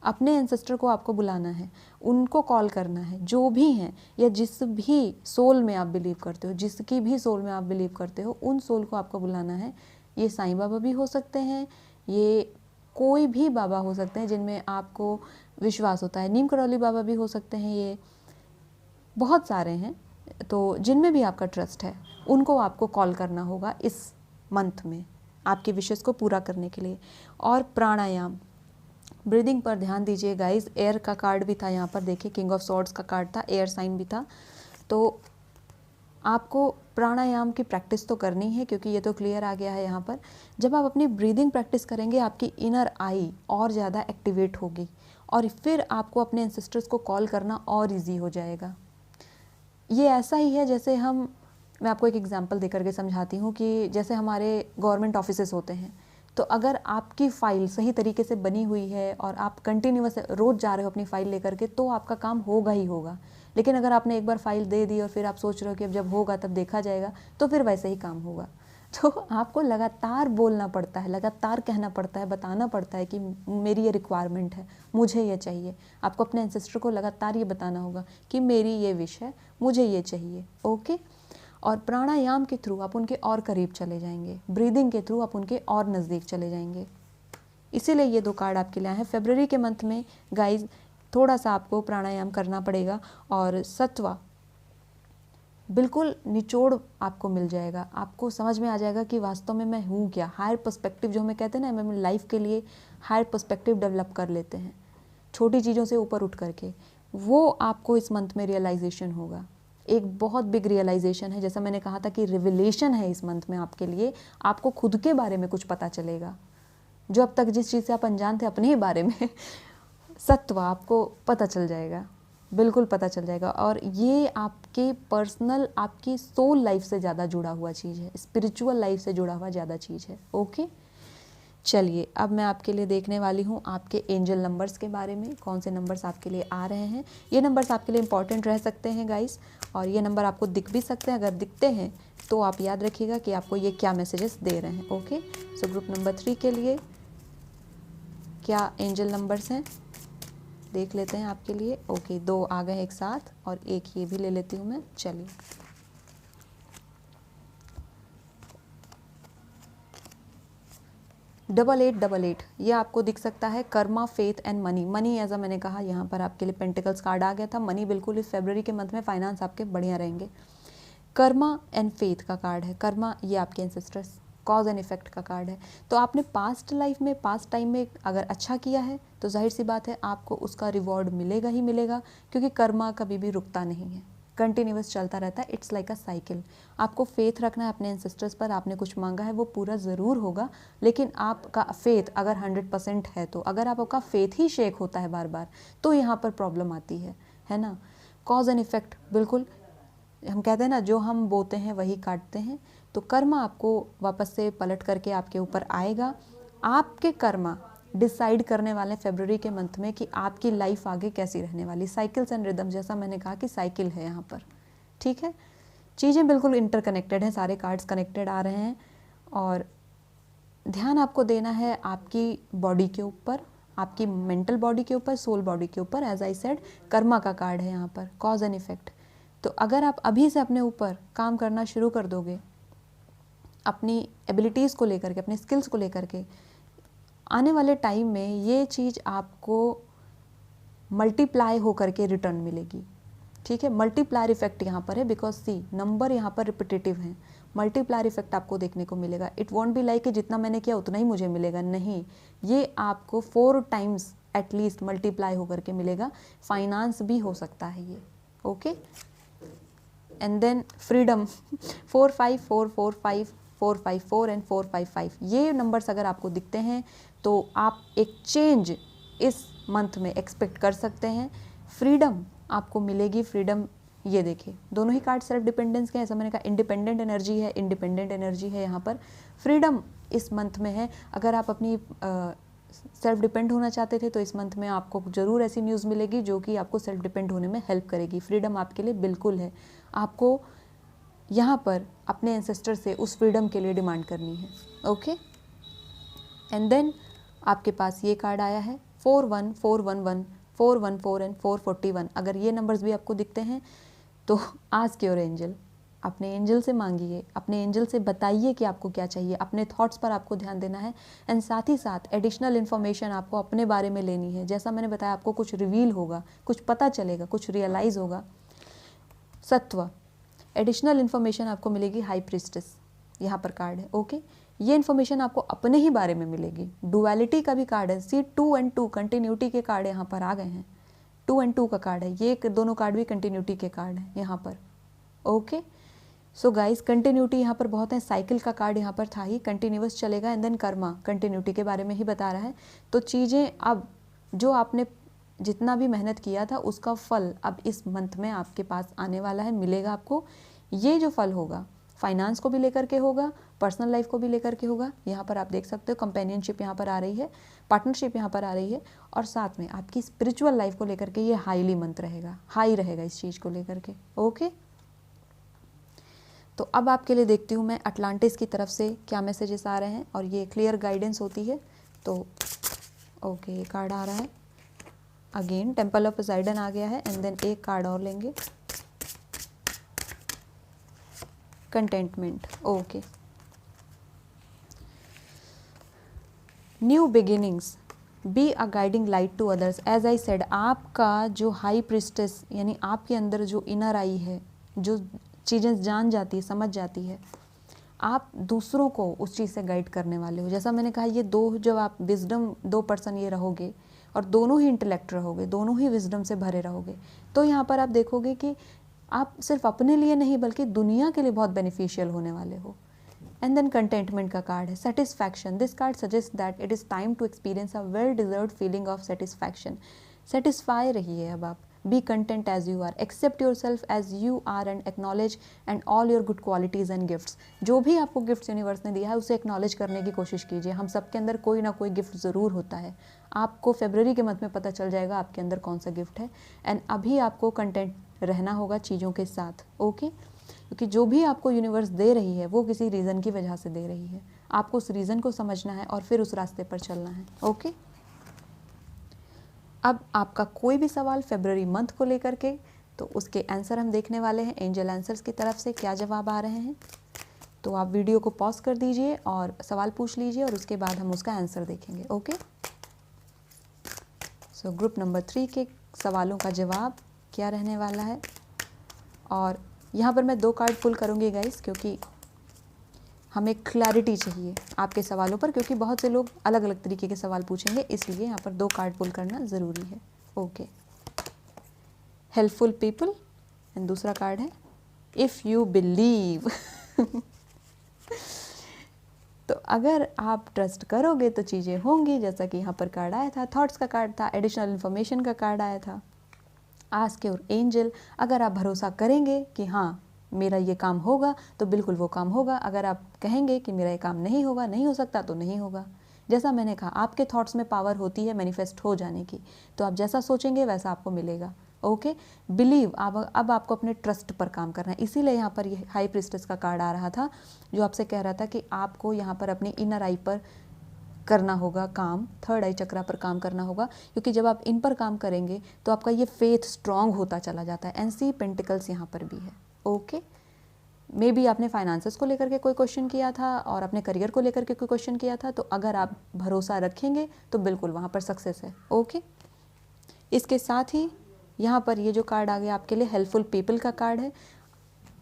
अपने एंसेस्टर को आपको बुलाना है, उनको कॉल करना है, जो भी हैं या जिस भी सोल में आप बिलीव करते हो, जिसकी भी सोल में आप बिलीव करते हो, उन सोल को आपको बुलाना है। ये साईं बाबा भी हो सकते हैं, ये कोई भी बाबा हो सकते हैं जिनमें आपको विश्वास होता है, नीम करौली बाबा भी हो सकते हैं, ये बहुत सारे हैं, तो जिनमें भी आपका ट्रस्ट है उनको आपको कॉल करना होगा इस मंथ में आपके विशेष को पूरा करने के लिए। और प्राणायाम, ब्रीदिंग पर ध्यान दीजिए गाइस। एयर का कार्ड भी था यहाँ पर, देखिए किंग ऑफ सॉर्ड्स का कार्ड था, एयर साइन भी था, तो आपको प्राणायाम की प्रैक्टिस तो करनी है, क्योंकि ये तो क्लियर आ गया है यहाँ पर। जब आप अपनी ब्रीदिंग प्रैक्टिस करेंगे, आपकी इनर आई और ज़्यादा एक्टिवेट होगी और फिर आपको अपने एंसेस्टर्स को कॉल करना और ईजी हो जाएगा। ये ऐसा ही है जैसे मैं आपको एक एग्जांपल देकर के समझाती हूँ कि जैसे हमारे गवर्नमेंट ऑफिसेस होते हैं, तो अगर आपकी फ़ाइल सही तरीके से बनी हुई है और आप कंटिन्यूअस रोज़ जा रहे हो अपनी फ़ाइल लेकर के, तो आपका काम होगा ही होगा। लेकिन अगर आपने एक बार फाइल दे दी और फिर आप सोच रहे हो कि अब जब होगा तब देखा जाएगा, तो फिर वैसे ही काम होगा। तो आपको लगातार बोलना पड़ता है, लगातार कहना पड़ता है, बताना पड़ता है कि मेरी ये रिक्वायरमेंट है, मुझे ये चाहिए। आपको अपने एंसेस्टर को लगातार ये बताना होगा कि मेरी ये विश है, मुझे ये चाहिए। ओके। और प्राणायाम के थ्रू आप उनके और करीब चले जाएंगे, ब्रीदिंग के थ्रू आप उनके और नज़दीक चले जाएंगे। इसीलिए ये 2 कार्ड आपके लिए आए हैं। फरवरी के मंथ में गाइज थोड़ा सा आपको प्राणायाम करना पड़ेगा और सत्वा बिल्कुल निचोड़ आपको मिल जाएगा। आपको समझ में आ जाएगा कि वास्तव में मैं हूँ क्या। हायर पर्सपेक्टिव जो हमें कहते हैं ना, हम लाइफ के लिए हायर पर्सपेक्टिव डेवलप कर लेते हैं छोटी चीज़ों से ऊपर उठ करके, वो आपको इस मंथ में रियलाइजेशन होगा। एक बहुत बिग रियलाइजेशन है, जैसा मैंने कहा था कि रिविलेशन है इस मंथ में आपके लिए। आपको खुद के बारे में कुछ पता चलेगा, जो अब तक जिस चीज़ से आप अनजान थे अपने ही बारे में, सत्व आपको पता चल जाएगा, बिल्कुल पता चल जाएगा। और ये आपके पर्सनल, आपकी सोल लाइफ से ज़्यादा जुड़ा हुआ चीज़ है, स्पिरिचुअल लाइफ से जुड़ा हुआ ज़्यादा चीज़ है। ओके, चलिए अब मैं आपके लिए देखने वाली हूँ आपके एंजल नंबर्स के बारे में, कौन से नंबर्स आपके लिए आ रहे हैं। ये नंबर्स आपके लिए इंपॉर्टेंट रह सकते हैं गाइस, और ये नंबर आपको दिख भी सकते हैं। अगर दिखते हैं तो आप याद रखिएगा कि आपको ये क्या मैसेजेस दे रहे हैं। ओके, सो ग्रुप नंबर 3 के लिए क्या एंजल नंबर्स हैं देख लेते हैं आपके लिए। ओके, 2 आ गए एक साथ और एक ये भी ले लेती हूँ मैं। चलिए, डबल 8 ये आपको दिख सकता है। Karma, faith and money. Money ऐसा मैंने कहा यहाँ पर आपके लिए पेंटिकल्स कार्ड आ गया था। मनी बिल्कुल इस फरवरी के मंथ में फाइनेंस आपके बढ़िया रहेंगे। कर्मा एंड फेथ का कार्ड है। कर्मा ये आपके एंसेस्टर्स, कॉज एंड इफेक्ट का कार्ड है। तो आपने पास्ट लाइफ में, पास्ट टाइम में अगर अच्छा किया है तो जाहिर सी बात है आपको उसका रिवॉर्ड मिलेगा ही मिलेगा, क्योंकि कर्मा कभी भी रुकता नहीं है, कंटिन्यूस चलता रहता है। It's like a cycle. आपको फेथ रखना है अपने एंसेस्टर्स पर। आपने कुछ मांगा है वो पूरा ज़रूर होगा, लेकिन आपका फेथ अगर 100% है तो, अगर आपका फेथ ही शेक होता है बार बार तो यहाँ पर प्रॉब्लम आती है ना। कॉज एंड इफेक्ट, बिल्कुल हम कहते हैं ना, जो हम बोते हैं वही काटते हैं। तो कर्मा आपको वापस से पलट करके आपके ऊपर आएगा। आपके कर्मा डिसाइड करने वाले फरवरी के मंथ में कि आपकी लाइफ आगे कैसी रहने वाली। साइकिल्स एंड रिदम, जैसा मैंने कहा कि साइकिल है यहाँ पर, ठीक है। चीज़ें बिल्कुल इंटरकनेक्टेड हैं, सारे कार्ड्स कनेक्टेड आ रहे हैं। और ध्यान आपको देना है आपकी बॉडी के ऊपर, आपकी मेंटल बॉडी के ऊपर, सोल बॉडी के ऊपर। एज आई सेड, कर्मा का कार्ड है यहाँ पर, कॉज एंड इफेक्ट। तो अगर आप अभी से अपने ऊपर काम करना शुरू कर दोगे, अपनी एबिलिटीज़ को लेकर के, अपने स्किल्स को लेकर के, आने वाले टाइम में ये चीज़ आपको मल्टीप्लाई होकर के रिटर्न मिलेगी, ठीक है। मल्टीप्लायर इफेक्ट यहाँ पर है, बिकॉज सी नंबर यहाँ पर रिपीटेटिव हैं। मल्टीप्लायर इफेक्ट आपको देखने को मिलेगा। इट वॉन्ट बी लाइक कि जितना मैंने किया उतना ही मुझे मिलेगा, नहीं, ये आपको 4 टाइम्स एटलीस्ट मल्टीप्लाई होकर के मिलेगा। फाइनेंस भी हो सकता है ये। Okay, and then freedom 4 5 4 4 5 4 5 4 and 4 5 5, ये नंबर्स अगर आपको दिखते हैं तो आप एक चेंज इस मंथ में एक्सपेक्ट कर सकते हैं। फ्रीडम आपको मिलेगी। फ्रीडम, ये देखिए दोनों ही कार्ड सेल्फ डिपेंडेंस के हैं। ऐसा मैंने कहा, इंडिपेंडेंट एनर्जी है, इंडिपेंडेंट एनर्जी है यहाँ पर। फ्रीडम इस मंथ में है। अगर आप अपनी सेल्फ डिपेंड होना चाहते थे तो इस मंथ में आपको ज़रूर ऐसी न्यूज़ मिलेगी जो कि आपको सेल्फ डिपेंड होने में हेल्प करेगी। फ्रीडम आपके लिए बिल्कुल है। आपको यहाँ पर अपने एंसेस्टर से उस फ्रीडम के लिए डिमांड करनी है। ओके, एंड देन आपके पास ये कार्ड आया है 4 1 4 1 1 4 1 4 एंड 4 41। अगर ये नंबर्स भी आपको दिखते हैं तो आस्क योर एंजल, अपने एंजल से मांगिए, अपने एंजल से बताइए कि आपको क्या चाहिए। अपने थॉट्स पर आपको ध्यान देना है, एंड साथ ही साथ एडिशनल इन्फॉर्मेशन आपको अपने बारे में लेनी है। जैसा मैंने बताया, आपको कुछ रिवील होगा, कुछ पता चलेगा, कुछ रियलाइज़ होगा। सत्व, एडिशनल इन्फॉर्मेशन आपको मिलेगी। हाई प्रीस्टेस यहाँ पर कार्ड है। ओके, ये इन्फॉर्मेशन आपको अपने ही बारे में मिलेगी। डुअलिटी का भी कार्ड है। सी 2 एंड 2 कंटिन्यूटी के कार्ड यहाँ पर आ गए हैं। 2 एंड 2 का कार्ड है। ये दोनों कार्ड भी कंटिन्यूटी के कार्ड हैं यहाँ पर। ओके, सो गाइस, कंटिन्यूटी यहाँ पर बहुत है। साइकिल का कार्ड यहाँ पर था ही, कंटिन्यूअस चलेगा। एंड देन कर्मा कंटिन्यूटी के बारे में ही बता रहा है। तो चीज़ें अब जो आपने जितना भी मेहनत किया था उसका फल अब इस मंथ में आपके पास आने वाला है, मिलेगा आपको। ये जो फल होगा फाइनेंस को भी लेकर के होगा, पर्सनल लाइफ को भी लेकर के होगा। यहाँ पर आप देख सकते हो कंपेनियनशिप यहाँ पर आ रही है, पार्टनरशिप यहाँ पर आ रही है, और साथ में आपकी स्पिरिचुअल लाइफ को लेकर के ये हाईली मंथ रहेगा, हाई रहेगा इस चीज़ को लेकर के। ओके, तो अब आपके लिए देखती हूँ मैं अटलांटिस की तरफ से क्या मैसेजेस आ रहे हैं, और ये क्लियर गाइडेंस होती है। तो ओके, ये कार्ड आ रहा है अगेन, टेम्पल ऑफ पोसाइडन आ गया है, एंड देन एक कार्ड और लेंगे, contentment. Okay, new beginnings, be a guiding light to others. As I said, आपका जो हाई प्रिस्टेस यानी आपके अंदर जो इनर आई है, जो चीज़ें जान जाती है, समझ जाती है, आप दूसरों को उस चीज़ से गाइड करने वाले हो। जैसा मैंने कहा, ये दो, जब आप विजडम 2% ये रहोगे और दोनों ही इंटेलेक्ट रहोगे, दोनों ही विजडम से भरे रहोगे, तो यहाँ पर आप देखोगे कि आप सिर्फ अपने लिए नहीं बल्कि दुनिया के लिए बहुत बेनिफिशियल होने वाले हो। एंड देन कंटेंटमेंट का कार्ड है, satisfaction. This card suggest that it is time to experience a well deserved feeling of satisfaction. Satisfy रहिए अब आप, be content as you are, accept your self as you are, and acknowledge and all your good qualities and gifts. जो भी आपको gifts universe ने दिया है उसे एक्नॉलेज करने की कोशिश कीजिए। हम सबके अंदर कोई ना कोई गिफ्ट ज़रूर होता है। आपको फरवरी के मंथ में पता चल जाएगा आपके अंदर कौन सा गिफ्ट है, एंड अभी आपको कंटेंट रहना होगा चीज़ों के साथ। ओके, क्योंकि जो भी आपको यूनिवर्स दे रही है वो किसी रीज़न की वजह से दे रही है, आपको उस रीज़न को समझना है और फिर उस रास्ते पर चलना है। ओके, अब आपका कोई भी सवाल फरवरी मंथ को लेकर के, तो उसके आंसर हम देखने वाले हैं। एंजल आंसर्स की तरफ से क्या जवाब आ रहे हैं, तो आप वीडियो को पॉज कर दीजिए और सवाल पूछ लीजिए, और उसके बाद हम उसका आंसर देखेंगे। ओके, सो ग्रुप नंबर 3 के सवालों का जवाब क्या रहने वाला है, और यहाँ पर मैं 2 कार्ड पुल करूँगी गाइस, क्योंकि हमें क्लैरिटी चाहिए आपके सवालों पर, क्योंकि बहुत से लोग अलग अलग तरीके के सवाल पूछेंगे, इसलिए यहाँ पर 2 कार्ड पुल करना ज़रूरी है। ओके, हेल्पफुल पीपल, एंड दूसरा कार्ड है इफ़ यू बिलीव। तो अगर आप ट्रस्ट करोगे तो चीज़ें होंगी, जैसा कि यहाँ पर कार्ड आया था, थॉट्स का कार्ड था, एडिशनल इन्फॉर्मेशन का कार्ड आया था, आस्क योर एंजल। अगर आप भरोसा करेंगे कि हाँ मेरा ये काम होगा, तो बिल्कुल वो काम होगा। अगर आप कहेंगे कि मेरा ये काम नहीं होगा, नहीं हो सकता, तो नहीं होगा। जैसा मैंने कहा, आपके थॉट्स में पावर होती है मैनिफेस्ट हो जाने की, तो आप जैसा सोचेंगे वैसा आपको मिलेगा। ओके, बिलीव, अब आपको अपने ट्रस्ट पर काम करना है। इसीलिए यहाँ पर ये हाई प्रिस्टेस का कार्ड आ रहा था, जो आपसे कह रहा था कि आपको यहाँ पर अपनी इनर आई पर करना होगा काम, थर्ड आई चक्रा पर काम करना होगा, क्योंकि जब आप इन पर काम करेंगे तो आपका ये फेथ स्ट्रांग होता चला जाता है। एंड सी पेंटिकल्स यहाँ पर भी है। ओके, मे बी आपने फाइनेंसेस को लेकर के कोई क्वेश्चन किया था और अपने करियर को लेकर के कोई क्वेश्चन किया था, तो अगर आप भरोसा रखेंगे तो बिल्कुल वहाँ पर सक्सेस है। ओके, इसके साथ ही यहाँ पर ये जो कार्ड आ गया आपके लिए, हेल्पफुल पीपल का कार्ड है।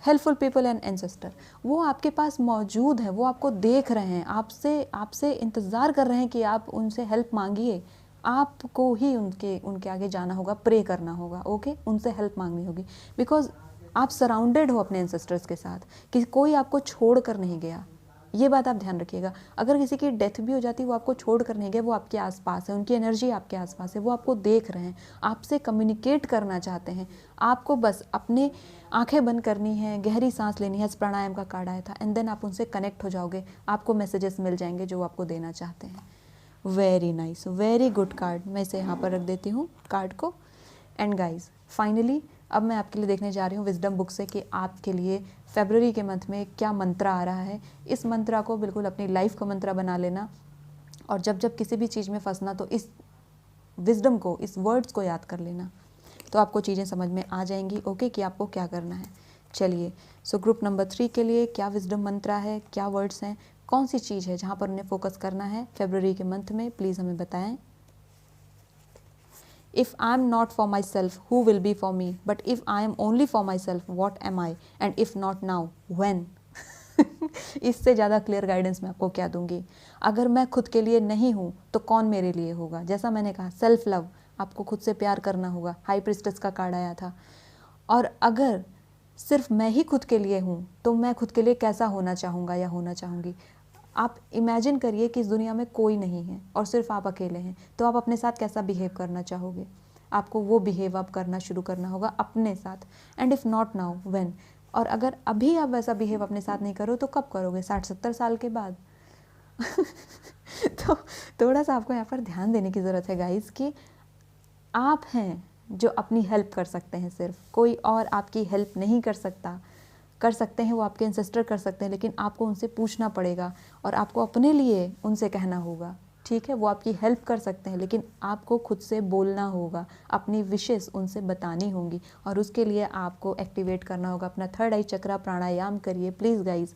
हेल्पफुल पीपल एंड एंसेस्टर, वो आपके पास मौजूद है, वो आपको देख रहे हैं, आपसे इंतज़ार कर रहे हैं कि आप उनसे हेल्प मांगिए। आपको ही उनके आगे जाना होगा, प्रे करना होगा। ओके, उनसे हेल्प मांगनी होगी, बिकॉज आप सराउंडेड हो अपने एंसेस्टर्स के साथ, कि कोई आपको छोड़ कर नहीं गया। ये बात आप ध्यान रखिएगा। अगर किसी की डेथ भी हो जाती है, वो आपको छोड़ कर नहीं गए, वो आपके आसपास है, उनकी एनर्जी आपके आसपास है, वो आपको देख रहे हैं, आपसे कम्युनिकेट करना चाहते हैं। आपको बस अपने आंखें बंद करनी है, गहरी सांस लेनी है। प्राणायाम का कार्ड आया था, एंड देन आप उनसे कनेक्ट हो जाओगे, आपको मैसेजेस मिल जाएंगे जो आपको देना चाहते हैं। Very nice, very good card. मैं इसे यहाँ पर रख देती हूँ कार्ड को। एंड गाइज, फाइनली अब मैं आपके लिए देखने जा रही हूँ विजडम बुक से कि आपके लिए फरवरी के मंथ में क्या मंत्रा आ रहा है। इस मंत्रा को बिल्कुल अपनी लाइफ का मंत्रा बना लेना, और जब जब किसी भी चीज़ में फंसना तो इस विजडम को, इस वर्ड्स को याद कर लेना, तो आपको चीज़ें समझ में आ जाएंगी। ओके, कि आपको क्या करना है। चलिए, सो ग्रुप नंबर 3 के लिए क्या विजडम मंत्रा है, क्या वर्ड्स हैं, कौन सी चीज़ है जहाँ पर उन्हें फोकस करना है फरवरी के मंथ में, प्लीज़ हमें बताएं। If I am not for myself, who will be for me? But if I am only for myself, what am I? And if not now, when? इससे ज़्यादा क्लियर गाइडेंस मैं आपको क्या दूंगी। अगर मैं खुद के लिए नहीं हूँ तो कौन मेरे लिए होगा। जैसा मैंने कहा, सेल्फ लव, आपको खुद से प्यार करना होगा। हाई प्रिस्टेस का कार्ड आया था। और अगर सिर्फ मैं ही खुद के लिए हूँ तो मैं खुद के लिए कैसा होना चाहूँगा या होना चाहूँगी। आप इमेजिन करिए कि इस दुनिया में कोई नहीं है और सिर्फ आप अकेले हैं, तो आप अपने साथ कैसा बिहेव करना चाहोगे। आपको वो बिहेव आप करना शुरू करना होगा अपने साथ। And if not now, when? और अगर अभी आप वैसा बिहेव अपने साथ नहीं करो तो कब करोगे? 60-70 साल के बाद। तो थोड़ा सा आपको यहाँ पर ध्यान देने की ज़रूरत है गाइस कि आप हैं जो अपनी हेल्प कर सकते हैं, सिर्फ कोई और आपकी हेल्प नहीं कर सकता। कर सकते हैं वो आपके एंसेस्टर कर सकते हैं, लेकिन आपको उनसे पूछना पड़ेगा और आपको अपने लिए उनसे कहना होगा, ठीक है? वो आपकी हेल्प कर सकते हैं, लेकिन आपको खुद से बोलना होगा, अपनी विशेस उनसे बतानी होंगी और उसके लिए आपको एक्टिवेट करना होगा अपना थर्ड आई चक्रा। प्राणायाम करिए प्लीज़ गाइज,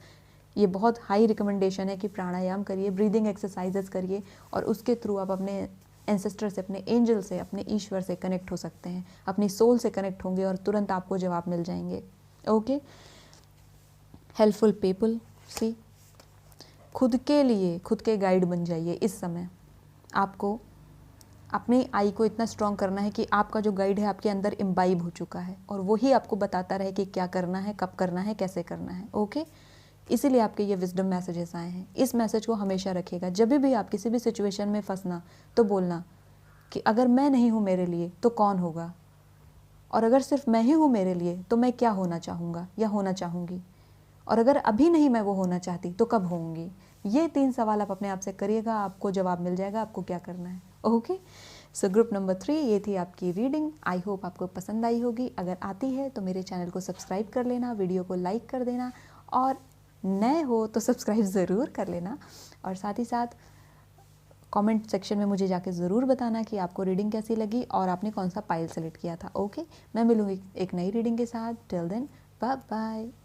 ये बहुत हाई रिकमेंडेशन है कि प्राणायाम करिए, ब्रीदिंग एक्सरसाइजेस करिए और उसके थ्रू आप अपने एंसेस्टर से, अपने एंजल से, अपने ईश्वर से कनेक्ट हो सकते हैं, अपनी सोल से कनेक्ट होंगे और तुरंत आपको जवाब मिल जाएंगे। ओके, हेल्पफुल पीपल, सी खुद के लिए खुद के गाइड बन जाइए। इस समय आपको अपनी आई को इतना स्ट्रॉन्ग करना है कि आपका जो गाइड है आपके अंदर इम्बाइब हो चुका है और वही आपको बताता रहे कि क्या करना है, कब करना है, कैसे करना है। ओके, इसीलिए आपके ये विजडम मैसेजेस आए हैं। इस मैसेज को हमेशा रखिएगा। जब भी आप किसी भी सिचुएशन में फंसना तो बोलना कि अगर मैं नहीं हूँ मेरे लिए तो कौन होगा, और अगर सिर्फ मैं ही हूँ मेरे लिए तो मैं क्या होना चाहूँगा या होना चाहूँगी, और अगर अभी नहीं मैं वो होना चाहती तो कब होंगी। ये 3 सवाल आप अपने आप से करिएगा, आपको जवाब मिल जाएगा आपको क्या करना है। ओके, सो ग्रुप नंबर 3 ये थी आपकी रीडिंग। आई होप आपको पसंद आई होगी। अगर आती है तो मेरे चैनल को सब्सक्राइब कर लेना, वीडियो को लाइक कर देना और नए हो तो सब्सक्राइब ज़रूर कर लेना। और साथ ही साथ कमेंट सेक्शन में मुझे जाके ज़रूर बताना कि आपको रीडिंग कैसी लगी और आपने कौन सा पाइल सेलेक्ट किया था। ओके, मैं मिलूँगी एक नई रीडिंग के साथ। Till then bye bye.